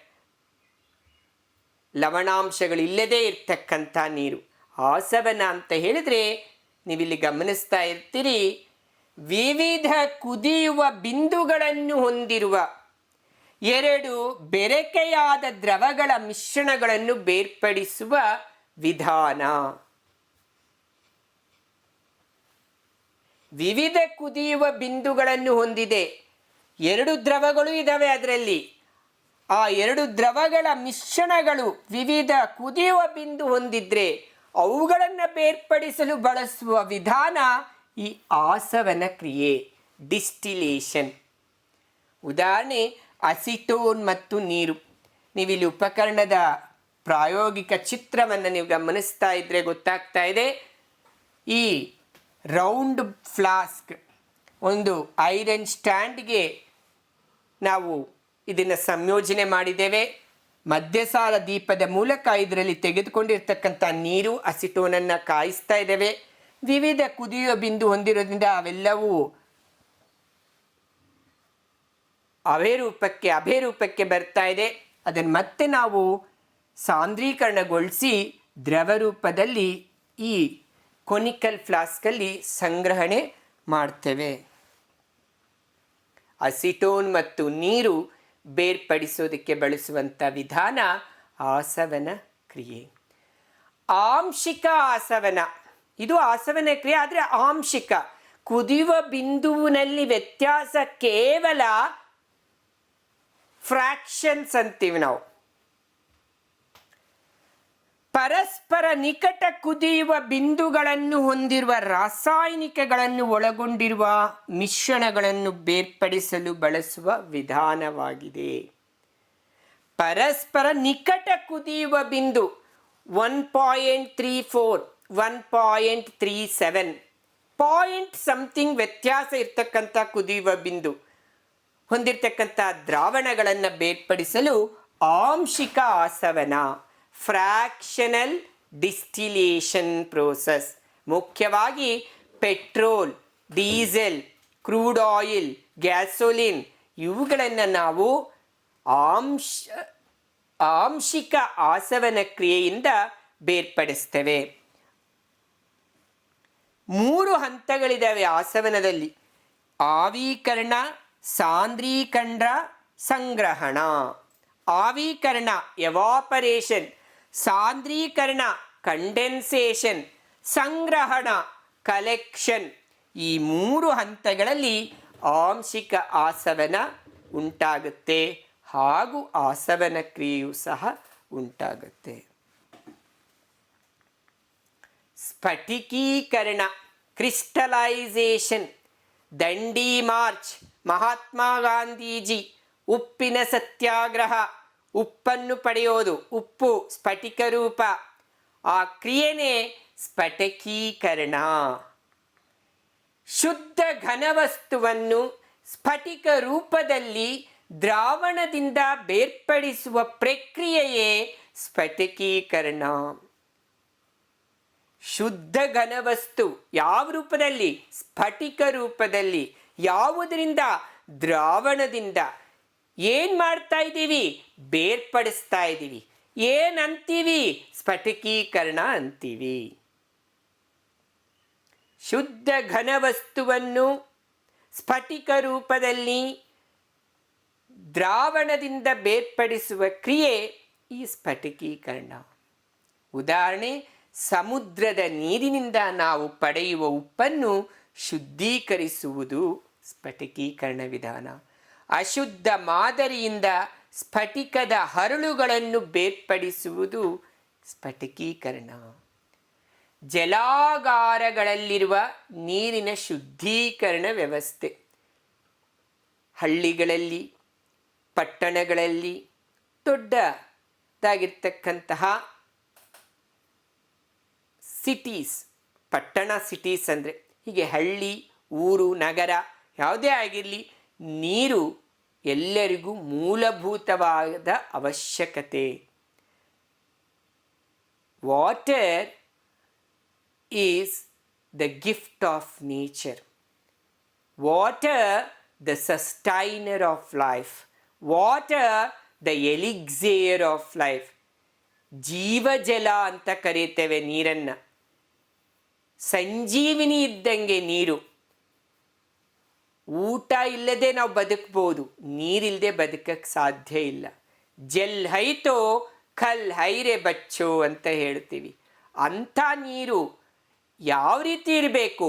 ಲವಣಾಂಶಗಳಿಲ್ಲದೆ ಇರ್ತಕ್ಕಂಥ ನೀರು. ಆಸವನ ಅಂತ ಹೇಳಿದರೆ ನೀವಿಲ್ಲಿ ಗಮನಿಸ್ತಾ ಇರ್ತೀರಿ, ವಿವಿಧ ಕುದಿಯುವ ಬಿಂದುಗಳನ್ನು ಹೊಂದಿರುವ ಎರಡು ಬೆರಕೆಯಾದ ದ್ರವಗಳ ಮಿಶ್ರಣಗಳನ್ನು ಬೇರ್ಪಡಿಸುವ ವಿಧಾನ. ವಿವಿಧ ಕುದಿಯುವ ಬಿಂದುಗಳನ್ನು ಹೊಂದಿದೆ, ಎರಡು ದ್ರವಗಳು ಇದ್ದಾವೆ ಅದರಲ್ಲಿ. ಆ ಎರಡು ದ್ರವಗಳ ಮಿಶ್ರಣಗಳು ವಿವಿಧ ಕುದಿಯುವ ಬಿಂದು ಹೊಂದಿದ್ರೆ ಅವುಗಳನ್ನು ಬೇರ್ಪಡಿಸಲು ಬಳಸುವ ವಿಧಾನ ಈ ಆಸವನ ಕ್ರಿಯೆ, ಡಿಸ್ಟಿಲೇಷನ್. ಉದಾಹರಣೆ ಅಸಿಟೋನ್ ಮತ್ತು ನೀರು. ನೀವಿಲ್ಲಿ ಉಪಕರಣದ ಪ್ರಾಯೋಗಿಕ ಚಿತ್ರವನ್ನು ನೀವು ಗಮನಿಸ್ತಾ ಇದ್ರೆ ಗೊತ್ತಾಗ್ತಾ ಇದೆ. ಈ ರೌಂಡ್ ಫ್ಲಾಸ್ಕ್, ಒಂದು ಐರನ್ ಸ್ಟ್ಯಾಂಡ್ಗೆ ನಾವು ಇದನ್ನು ಸಂಯೋಜನೆ ಮಾಡಿದ್ದೇವೆ. ಮಧ್ಯಸಾರ ದೀಪದ ಮೂಲಕ ಇದರಲ್ಲಿ ತೆಗೆದುಕೊಂಡಿರ್ತಕ್ಕಂಥ ನೀರು ಅಸಿಟೋನನ್ನು ಕಾಯಿಸ್ತಾ ಇದ್ದೇವೆ. ವಿವಿಧ ಕುದಿಯುವ ಬಿಂದು ಹೊಂದಿರೋದ್ರಿಂದ ಅವೆಲ್ಲವೂ ಅಭೇರೂಪಕ್ಕೆ ಬರ್ತಾ ಇದೆ. ಅದನ್ನು ಮತ್ತೆ ನಾವು ಸಾಂದ್ರೀಕರಣಗೊಳಿಸಿ ದ್ರವ ರೂಪದಲ್ಲಿ ಈ ಕೊನಿಕಲ್ ಫ್ಲಾಸ್ಕಲ್ಲಿ ಸಂಗ್ರಹಣೆ ಮಾಡ್ತೇವೆ. ಅಸಿಟೋನ್ ಮತ್ತು ನೀರು ಬೇರ್ಪಡಿಸೋದಕ್ಕೆ ಬಳಸುವಂಥ ವಿಧಾನ ಆಸವನ ಕ್ರಿಯೆ. ಆಂಶಿಕ ಆಸವನ, ಇದು ಆಸವನ ಕ್ರಿಯೆ, ಆದರೆ ಆಂಶಿಕ. ಕುದಿಯುವ ಬಿಂದುವಿನಲ್ಲಿ ವ್ಯತ್ಯಾಸ ಕೇವಲ ಫ್ರಾಕ್ಷನ್ಸ್ ಅಂತೀವಿ ನಾವು. ಪರಸ್ಪರ ನಿಕಟ ಕುದಿಯುವ ಬಿಂದುಗಳನ್ನು ಹೊಂದಿರುವ ರಾಸಾಯನಿಕಗಳನ್ನು ಒಳಗೊಂಡಿರುವ ಮಿಶ್ರಣಗಳನ್ನು ಬೇರ್ಪಡಿಸಲು ಬಳಸುವ ವಿಧಾನವಾಗಿದೆ. ಪರಸ್ಪರ ನಿಕಟ ಕುದಿಯುವ ಬಿಂದು 1.34 1.37 ಪಾಯಿಂಟ್ ಸಮಥಿಂಗ್ ವ್ಯತ್ಯಾಸ ಇರ್ತಕ್ಕಂಥ ಕುದಿಯುವ ಬಿಂದು ಹೊಂದಿರತಕ್ಕಂಥ ದ್ರಾವಣಗಳನ್ನು ಬೇರ್ಪಡಿಸಲು ಆಂಶಿಕ ಆಸವನ, ಫ್ರಾಕ್ಷನಲ್ ಡಿಸ್ಟಿಲೇಷನ್ ಪ್ರೋಸೆಸ್. ಮುಖ್ಯವಾಗಿ petrol, diesel, crude oil, gasoline ಇವುಗಳನ್ನು ನಾವು ಆಂಶಿಕ ಆಸವನ ಕ್ರಿಯೆಯಿಂದ ಬೇರ್ಪಡಿಸ್ತೇವೆ. 3 ಹಂತಗಳಿದ್ದಾವೆ ಆಸವನದಲ್ಲಿ: ಆವೀಕರಣ, ಸಾಂದ್ರೀಕರಣ, ಸಂಗ್ರಹಣ. ಆವೀಕರಣ ಎವಾಪರೇಷನ್, ಸಾಂದ್ರೀಕರಣ ಕಂಡೆನ್ಸೇಷನ್, ಸಂಗ್ರಹಣ ಕಲೆಕ್ಷನ್. ಈ 3 ಹಂತಗಳಲ್ಲಿ ಆಂಶಿಕ ಆಸವನ ಉಂಟಾಗುತ್ತೆ ಹಾಗೂ ಆಸವನ ಕ್ರಿಯೆಯೂ ಸಹ ಉಂಟಾಗುತ್ತೆ. ಸ್ಫಟಿಕೀಕರಣ, ಕ್ರಿಸ್ಟಲೈಸೇಷನ್. ದಂಡಿ ಮಾರ್ಚ್, ಮಹಾತ್ಮ ಗಾಂಧೀಜಿ, ಉಪ್ಪಿನ ಸತ್ಯಾಗ್ರಹ, ಉಪ್ಪನ್ನು ಪಡೆಯೋದು, ಉಪ್ಪು ಸ್ಫಟಿಕ ರೂಪ, ಆ ಕ್ರಿಯೆನೇ ಸ್ಫಟಿಕೀಕರಣ. ಶುದ್ಧ ಘನವಸ್ತುವನ್ನು ಸ್ಫಟಿಕ ರೂಪದಲ್ಲಿ ದ್ರಾವಣದಿಂದ ಬೇರ್ಪಡಿಸುವ ಪ್ರಕ್ರಿಯೆಯೇ ಸ್ಫಟಿಕೀಕರಣ. ಶುದ್ಧ ಘನವಸ್ತು ಯಾವ ರೂಪದಲ್ಲಿ? ಸ್ಫಟಿಕ ರೂಪದಲ್ಲಿ. ಯಾವುದರಿಂದ? ದ್ರಾವಣದಿಂದ. ಏನು ಮಾಡ್ತಾ ಇದ್ದೀವಿ? ಬೇರ್ಪಡಿಸ್ತಾ ಇದ್ದೀವಿ. ಏನಂತೀವಿ? ಸ್ಫಟಿಕೀಕರಣ ಅಂತೀವಿ. ಶುದ್ಧ ಘನವಸ್ತುವನ್ನು ಸ್ಫಟಿಕ ರೂಪದಲ್ಲಿ ದ್ರಾವಣದಿಂದ ಬೇರ್ಪಡಿಸುವ ಕ್ರಿಯೆ ಈ ಸ್ಫಟಿಕೀಕರಣ. ಉದಾಹರಣೆ, ಸಮುದ್ರದ ನೀರಿನಿಂದ ನಾವು ಪಡೆಯುವ ಉಪ್ಪನ್ನು ಶುದ್ಧೀಕರಿಸುವುದು ಸ್ಫಟಿಕೀಕರಣ ವಿಧಾನ. ಅಶುದ್ಧ ಮಾದರಿಯಿಂದ ಸ್ಫಟಿಕದ ಹರಳುಗಳನ್ನು ಬೇರ್ಪಡಿಸುವುದು ಸ್ಫಟಿಕೀಕರಣ. ಜಲಾಗಾರಗಳಲ್ಲಿರುವ ನೀರಿನ ಶುದ್ಧೀಕರಣ ವ್ಯವಸ್ಥೆ. ಹಳ್ಳಿಗಳಲ್ಲಿ, ಪಟ್ಟಣಗಳಲ್ಲಿ, ದೊಡ್ಡದಾಗಿರ್ತಕ್ಕಂತಹ ಸಿಟೀಸ್, ಪಟ್ಟಣ ಸಿಟೀಸ್ ಅಂದರೆ ಹೀಗೆ ಹಳ್ಳಿ, ಊರು, ನಗರ ಯಾವುದೇ ಆಗಿರಲಿ, ನೀರು ಎಲ್ಲರಿಗೂ ಮೂಲಭೂತವಾದ ಅವಶ್ಯಕತೆ. Water is the gift of nature. Water the sustainer of life. Water the elixir of life. ಜೀವಜಲ ಅಂತ ಕರೀತೇವೆ ನೀರನ್ನು. ಸಂಜೀವಿನಿ ಇದ್ದಂಗೆ ನೀರು. ಊಟ ಇಲ್ಲದೆ ನಾವು ಬದುಕ್ಬೋದು, ನೀರಿಲ್ಲದೆ ಬದುಕಕ್ಕೆ ಸಾಧ್ಯ ಇಲ್ಲ. ಜಲ್ ಹೈತೋ ಖಲ್ ಹೈರೆ ಬಚ್ಚೋ ಅಂತ ಹೇಳ್ತೀವಿ. ಅಂಥ ನೀರು ಯಾವ ರೀತಿ ಇರಬೇಕು?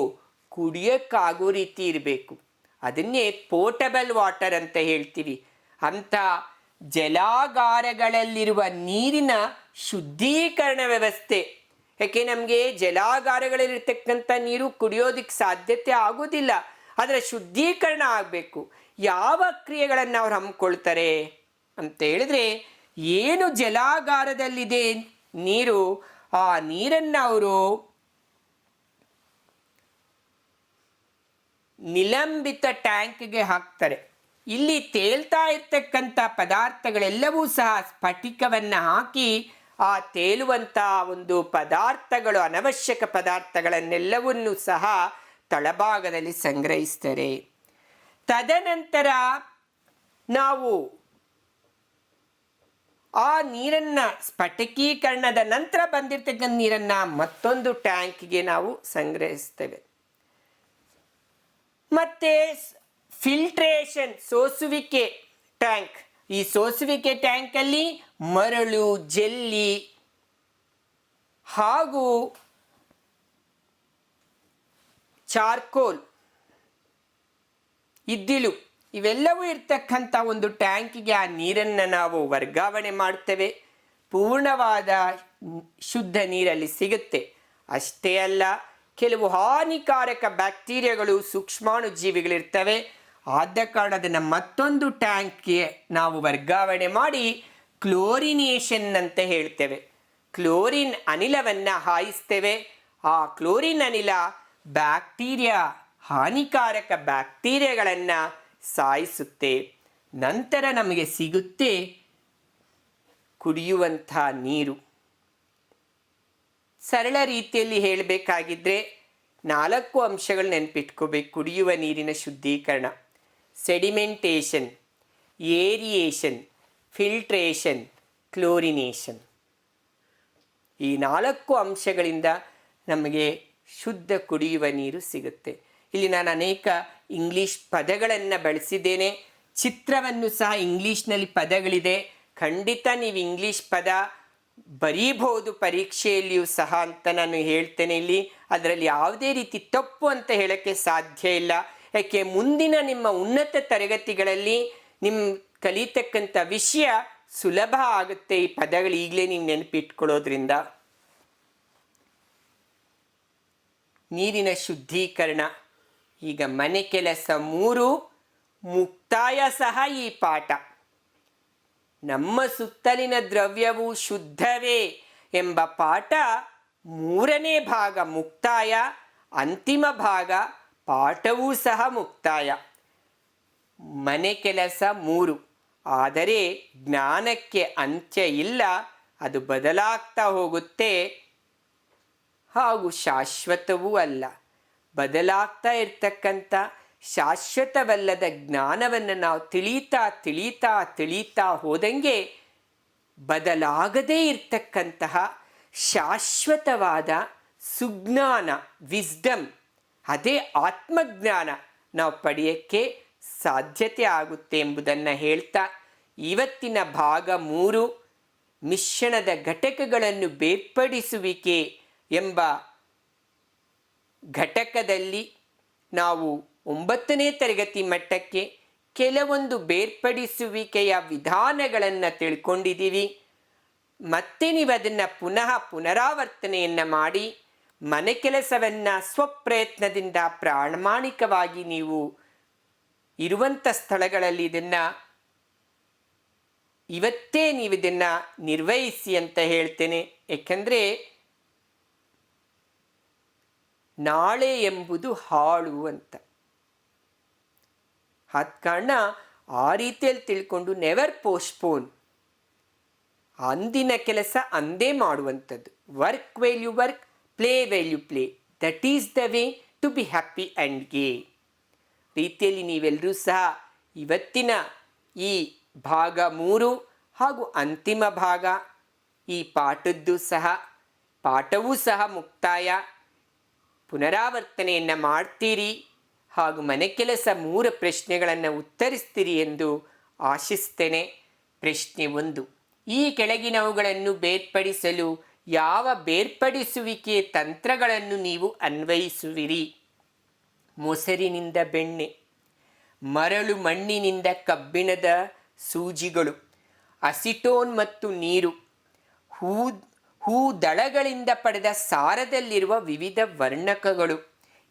ಕುಡಿಯೋಕ್ಕಾಗೋ ರೀತಿ ಇರಬೇಕು. ಅದನ್ನೇ ಪೋರ್ಟಬಲ್ ವಾಟರ್ ಅಂತ ಹೇಳ್ತೀವಿ. ಅಂಥ ಜಲಾಗಾರಗಳಲ್ಲಿರುವ ನೀರಿನ ಶುದ್ಧೀಕರಣ ವ್ಯವಸ್ಥೆ. ಯಾಕೆ ನಮಗೆ ಜಲಾಗಾರಗಳಲ್ಲಿರ್ತಕ್ಕಂಥ ನೀರು ಕುಡಿಯೋದಕ್ಕೆ ಸಾಧ್ಯತೆ ಆಗೋದಿಲ್ಲ, ಅದರ ಶುದ್ಧೀಕರಣ ಆಗಬೇಕು. ಯಾವ ಕ್ರಿಯೆಗಳನ್ನು ಅವ್ರು ಹಮ್ಮಿಕೊಳ್ತಾರೆ ಅಂತ ಹೇಳಿದ್ರೆ, ಏನು ಜಲಾಗಾರದಲ್ಲಿದೆ ನೀರು, ಆ ನೀರನ್ನು ಅವರು ನಿಲಂಬಿತ ಟ್ಯಾಂಕ್ಗೆ ಹಾಕ್ತಾರೆ. ಇಲ್ಲಿ ತೇಲ್ತಾ ಇರ್ತಕ್ಕಂಥ ಪದಾರ್ಥಗಳೆಲ್ಲವೂ ಸಹ ಸ್ಫಟಿಕವನ್ನು ಹಾಕಿ ಆ ತೇಲುವಂಥ ಒಂದು ಪದಾರ್ಥಗಳು, ಅನವಶ್ಯಕ ಪದಾರ್ಥಗಳನ್ನೆಲ್ಲವನ್ನೂ ಸಹ ತಳಭಾಗದಲ್ಲಿ ಸಂಗ್ರಹಿಸ್ತಾರೆ. ತದನಂತರ ನಾವು ಆ ನೀರನ್ನು, ಸ್ಫಟಿಕೀಕರಣದ ನಂತರ ಬಂದಿರತಕ್ಕಂಥ ನೀರನ್ನು ಮತ್ತೊಂದು ಟ್ಯಾಂಕ್ಗೆ ನಾವು ಸಂಗ್ರಹಿಸ್ತೇವೆ. ಮತ್ತೆ ಫಿಲ್ಟ್ರೇಷನ್, ಸೋಸುವಿಕೆ ಟ್ಯಾಂಕ್. ಈ ಸೋಸುವಿಕೆ ಟ್ಯಾಂಕಲ್ಲಿ ಮರಳು, ಜಲ್ಲಿ ಹಾಗೂ ಚಾರ್ಕೋಲ್, ಇದ್ದಿಲು ಇವೆಲ್ಲವೂ ಇರ್ತಕ್ಕಂಥ ಒಂದು ಟ್ಯಾಂಕಿಗೆ ಆ ನೀರನ್ನು ನಾವು ವರ್ಗಾವಣೆ ಮಾಡ್ತೇವೆ. ಪೂರ್ಣವಾದ ಶುದ್ಧ ನೀರಲ್ಲಿ ಸಿಗುತ್ತೆ. ಅಷ್ಟೇ ಅಲ್ಲ, ಕೆಲವು ಹಾನಿಕಾರಕ ಬ್ಯಾಕ್ಟೀರಿಯಾಗಳು, ಸೂಕ್ಷ್ಮಾಣು ಜೀವಿಗಳಿರ್ತವೆ. ಆದ ಕಾರಣ ಅದನ್ನು ಮತ್ತೊಂದು ಟ್ಯಾಂಕ್ಗೆ ನಾವು ವರ್ಗಾವಣೆ ಮಾಡಿ ಕ್ಲೋರಿನೇಷನ್ ಅಂತ ಹೇಳ್ತೇವೆ. ಕ್ಲೋರಿನ್ ಅನಿಲವನ್ನು ಹಾಯಿಸ್ತೇವೆ. ಆ ಕ್ಲೋರಿನ್ ಅನಿಲ ಬ್ಯಾಕ್ಟೀರಿಯಾ, ಹಾನಿಕಾರಕ ಬ್ಯಾಕ್ಟೀರಿಯಾಗಳನ್ನು ಸಾಯಿಸುತ್ತೆ. ನಂತರ ನಮಗೆ ಸಿಗುತ್ತೆ ಕುಡಿಯುವಂಥ ನೀರು. ಸರಳ ರೀತಿಯಲ್ಲಿ ಹೇಳಬೇಕಾಗಿದ್ದರೆ 4 ಅಂಶಗಳು ನೆನಪಿಟ್ಕೋಬೇಕು ಕುಡಿಯುವ ನೀರಿನ ಶುದ್ಧೀಕರಣ: ಸೆಡಿಮೆಂಟೇಷನ್, ಏರಿಯೇಷನ್, ಫಿಲ್ಟ್ರೇಷನ್, ಕ್ಲೋರಿನೇಷನ್. ಈ 4 ಅಂಶಗಳಿಂದ ನಮಗೆ ಶುದ್ಧ ಕುಡಿಯುವ ನೀರು ಸಿಗುತ್ತೆ. ಇಲ್ಲಿ ನಾನು ಅನೇಕ ಇಂಗ್ಲೀಷ್ ಪದಗಳನ್ನು ಬಳಸಿದ್ದೇನೆ. ಚಿತ್ರವನ್ನು ಸಹ ಇಂಗ್ಲೀಷ್ನಲ್ಲಿ ಪದಗಳಿದೆ. ಖಂಡಿತ ನೀವು ಇಂಗ್ಲೀಷ್ ಪದ ಬರೀಬಹುದು ಪರೀಕ್ಷೆಯಲ್ಲಿಯೂ ಸಹ ಅಂತ ನಾನು ಹೇಳ್ತೇನೆ. ಇಲ್ಲಿ ಅದರಲ್ಲಿ ಯಾವುದೇ ರೀತಿ ತಪ್ಪು ಅಂತ ಹೇಳೋಕ್ಕೆ ಸಾಧ್ಯ ಇಲ್ಲ. ಯಾಕೆ ಮುಂದಿನ ನಿಮ್ಮ ಉನ್ನತ ತರಗತಿಗಳಲ್ಲಿ ನಿಮ್ಮ ಕಲಿತಕ್ಕಂಥ ವಿಷಯ ಸುಲಭ ಆಗುತ್ತೆ ಈ ಪದಗಳು ಈಗಲೇ ನೀವು ನೆನಪಿಟ್ಕೊಳ್ಳೋದ್ರಿಂದ. ನೀರಿನ ಶುದ್ಧೀಕರಣ. ಈಗ ಮನೆ ಕೆಲಸ 3, ಮುಕ್ತಾಯ ಸಹ ಈ ಪಾಠ. ನಮ್ಮ ಸುತ್ತಲಿನ ದ್ರವ್ಯವು ಶುದ್ಧವೇ ಎಂಬ ಪಾಠ 3ನೇ ಭಾಗ ಮುಕ್ತಾಯ, ಅಂತಿಮ ಭಾಗ ಪಾಠವೂ ಸಹ ಮುಕ್ತಾಯ. ಮನೆ ಕೆಲಸ 3, ಆದರೆ ಜ್ಞಾನಕ್ಕೆ ಅಂತ್ಯ ಇಲ್ಲ, ಅದು ಬದಲಾಗ್ತಾ ಹೋಗುತ್ತೆ ಹಾಗೂ ಶಾಶ್ವತವೂ ಅಲ್ಲ. ಬದಲಾಗ್ತಾ ಇರ್ತಕ್ಕಂಥ ಶಾಶ್ವತವಲ್ಲದ ಜ್ಞಾನವನ್ನು ನಾವು ತಿಳಿತಾ ಹೋದಂಗೆ ಬದಲಾಗದೇ ಇರ್ತಕ್ಕಂತಹ ಶಾಶ್ವತವಾದ ಸುಜ್ಞಾನ, ವಿಸ್ಡಮ್, ಅದೇ ಆತ್ಮಜ್ಞಾನ ನಾವು ಪಡೆಯೋಕ್ಕೆ ಸಾಧ್ಯತೆ ಆಗುತ್ತೆ ಎಂಬುದನ್ನು ಹೇಳ್ತಾ, ಇವತ್ತಿನ ಭಾಗ 3 ಮಿಶ್ರಣದ ಘಟಕಗಳನ್ನು ಬೇರ್ಪಡಿಸುವಿಕೆ ಎಂಬ ಘಟಕದಲ್ಲಿ ನಾವು 9ನೇ ತರಗತಿ ಮಟ್ಟಕ್ಕೆ ಕೆಲವೊಂದು ಬೇರ್ಪಡಿಸುವಿಕೆಯ ವಿಧಾನಗಳನ್ನು ತಿಳ್ಕೊಂಡಿದ್ದೀವಿ. ಮತ್ತೆ ನೀವು ಅದನ್ನು ಪುನರಾವರ್ತನೆಯನ್ನು ಮಾಡಿ ಮನೆ ಕೆಲಸವನ್ನು ಸ್ವಪ್ರಯತ್ನದಿಂದ ಪ್ರಾಮಾಣಿಕವಾಗಿ ನೀವು ಇರುವಂಥ ಸ್ಥಳಗಳಲ್ಲಿ ಇವತ್ತೇ ನೀವು ಇದನ್ನು ನಿರ್ವಹಿಸಿ ಅಂತ ಹೇಳ್ತೇನೆ. ಏಕೆಂದರೆ ನಾಳೆ ಎಂಬುದು ಹಾಳು ಅಂತ. ಆದ ಕಾರಣ ಆ ರೀತಿಯಲ್ಲಿ ತಿಳ್ಕೊಂಡು ನೆವರ್ ಪೋಸ್ಟ್ಪೋನ್. ಅಂದಿನ ಕೆಲಸ ಅಂದೇ ಮಾಡುವಂಥದ್ದು. Work well you work, play well you play. That is the way to be happy and gay ರೀತಿಯಲ್ಲಿ ನೀವೆಲ್ಲರೂ ಸಹ ಇವತ್ತಿನ ಈ ಭಾಗ 3 ಹಾಗೂ ಅಂತಿಮ ಭಾಗ ಈ ಪಾಠವೂ ಸಹ ಮುಕ್ತಾಯ. ಪುನರಾವರ್ತನೆಯನ್ನು ಮಾಡ್ತೀರಿ ಹಾಗೂ ಮನೆ ಕೆಲಸ 3 ಪ್ರಶ್ನೆಗಳನ್ನು ಉತ್ತರಿಸ್ತೀರಿ ಎಂದು ಆಶಿಸ್ತೇನೆ. ಪ್ರಶ್ನೆ 1. ಈ ಕೆಳಗಿನವುಗಳನ್ನು ಬೇರ್ಪಡಿಸಲು ಯಾವ ಬೇರ್ಪಡಿಸುವಿಕೆ ತಂತ್ರಗಳನ್ನು ನೀವು ಅನ್ವಯಿಸುವಿರಿ? ಮೊಸರಿನಿಂದ ಬೆಣ್ಣೆ, ಮರಳು ಮಣ್ಣಿನಿಂದ ಕಬ್ಬಿಣದ ಸೂಜಿಗಳು, ಅಸಿಟೋನ್ ಮತ್ತು ನೀರು, ಹೂದಳಗಳಿಂದ ಪಡೆದ ಸಾರದಲ್ಲಿರುವ ವಿವಿಧ ವರ್ಣಕಗಳು,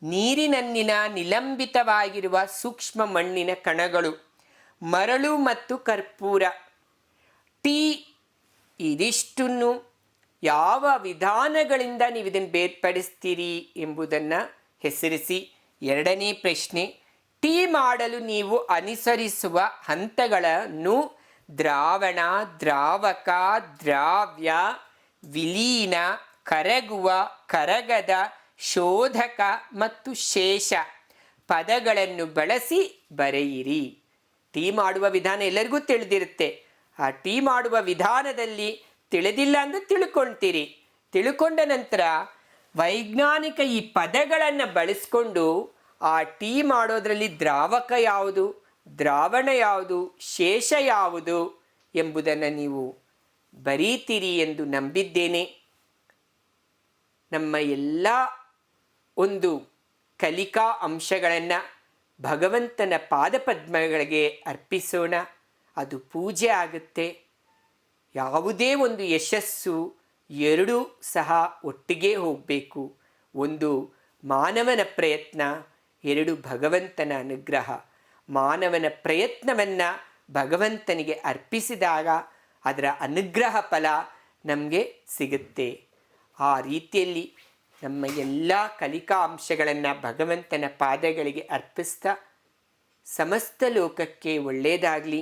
ನೀರಿನಲ್ಲಿನ ನಿಲಂಬಿತವಾಗಿರುವ ಸೂಕ್ಷ್ಮ ಮಣ್ಣಿನ ಕಣಗಳು, ಮರಳು ಮತ್ತು ಕರ್ಪೂರ. ಟೀ. ಇದಿಷ್ಟನ್ನು ಯಾವ ವಿಧಾನಗಳಿಂದ ನೀವು ಇದನ್ನು ಬೇರ್ಪಡಿಸ್ತೀರಿ ಎಂಬುದನ್ನು ಹೆಸರಿಸಿ. 2ನೇ ಪ್ರಶ್ನೆ. ಟೀ ಮಾಡಲು ನೀವು ಅನುಸರಿಸುವ ಹಂತಗಳನ್ನು ದ್ರಾವಣ, ದ್ರಾವಕ, ದ್ರಾವ್ಯ, ವಿಲೀನ, ಕರಗುವ, ಕರಗದ, ಶೋಧಕ ಮತ್ತು ಶೇಷ ಪದಗಳನ್ನು ಬಳಸಿ ಬರೆಯಿರಿ. ಟೀ ಮಾಡುವ ವಿಧಾನ ಎಲ್ಲರಿಗೂ ತಿಳಿದಿರುತ್ತೆ. ಆ ಟೀ ಮಾಡುವ ವಿಧಾನದಲ್ಲಿ ತಿಳಿದಿಲ್ಲ ಅಂದರೆ ತಿಳ್ಕೊಳ್ತೀರಿ. ತಿಳ್ಕೊಂಡ ನಂತರ ವೈಜ್ಞಾನಿಕ ಈ ಪದಗಳನ್ನು ಬಳಸ್ಕೊಂಡು ಆ ಟೀ ಮಾಡೋದರಲ್ಲಿ ದ್ರಾವಕ ಯಾವುದು, ದ್ರಾವಣ ಯಾವುದು, ಶೇಷ ಯಾವುದು ಎಂಬುದನ್ನು ನೀವು ಬರೀತೀರಿ ಎಂದು ನಂಬಿದ್ದೇನೆ. ನಮ್ಮ ಎಲ್ಲ ಒಂದು ಕಲಿಕಾ ಅಂಶಗಳನ್ನು ಭಗವಂತನ ಪಾದಪದ್ಮಗಳಿಗೆ ಅರ್ಪಿಸೋಣ. ಅದು ಪೂಜೆ ಆಗುತ್ತೆ. ಯಾವುದೇ ಒಂದು ಯಶಸ್ಸು 2 ಸಹ ಒಟ್ಟಿಗೆ ಹೋಗಬೇಕು. 1 ಮಾನವನ ಪ್ರಯತ್ನ, 2 ಭಗವಂತನ ಅನುಗ್ರಹ. ಮಾನವನ ಪ್ರಯತ್ನವನ್ನು ಭಗವಂತನಿಗೆ ಅರ್ಪಿಸಿದಾಗ ಅದರ ಅನುಗ್ರಹ ಫಲ ನಮಗೆ ಸಿಗುತ್ತೆ. ಆ ರೀತಿಯಲ್ಲಿ ನಮ್ಮ ಎಲ್ಲ ಕಲಿಕಾ ಅಂಶಗಳನ್ನು ಭಗವಂತನ ಪಾದಗಳಿಗೆ ಅರ್ಪಿಸ್ತಾ ಸಮಸ್ತ ಲೋಕಕ್ಕೆ ಒಳ್ಳೆಯದಾಗಲಿ,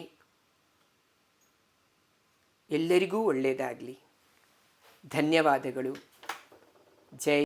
ಎಲ್ಲರಿಗೂ ಒಳ್ಳೆಯದಾಗಲಿ. ಧನ್ಯವಾದಗಳು. ಜೈ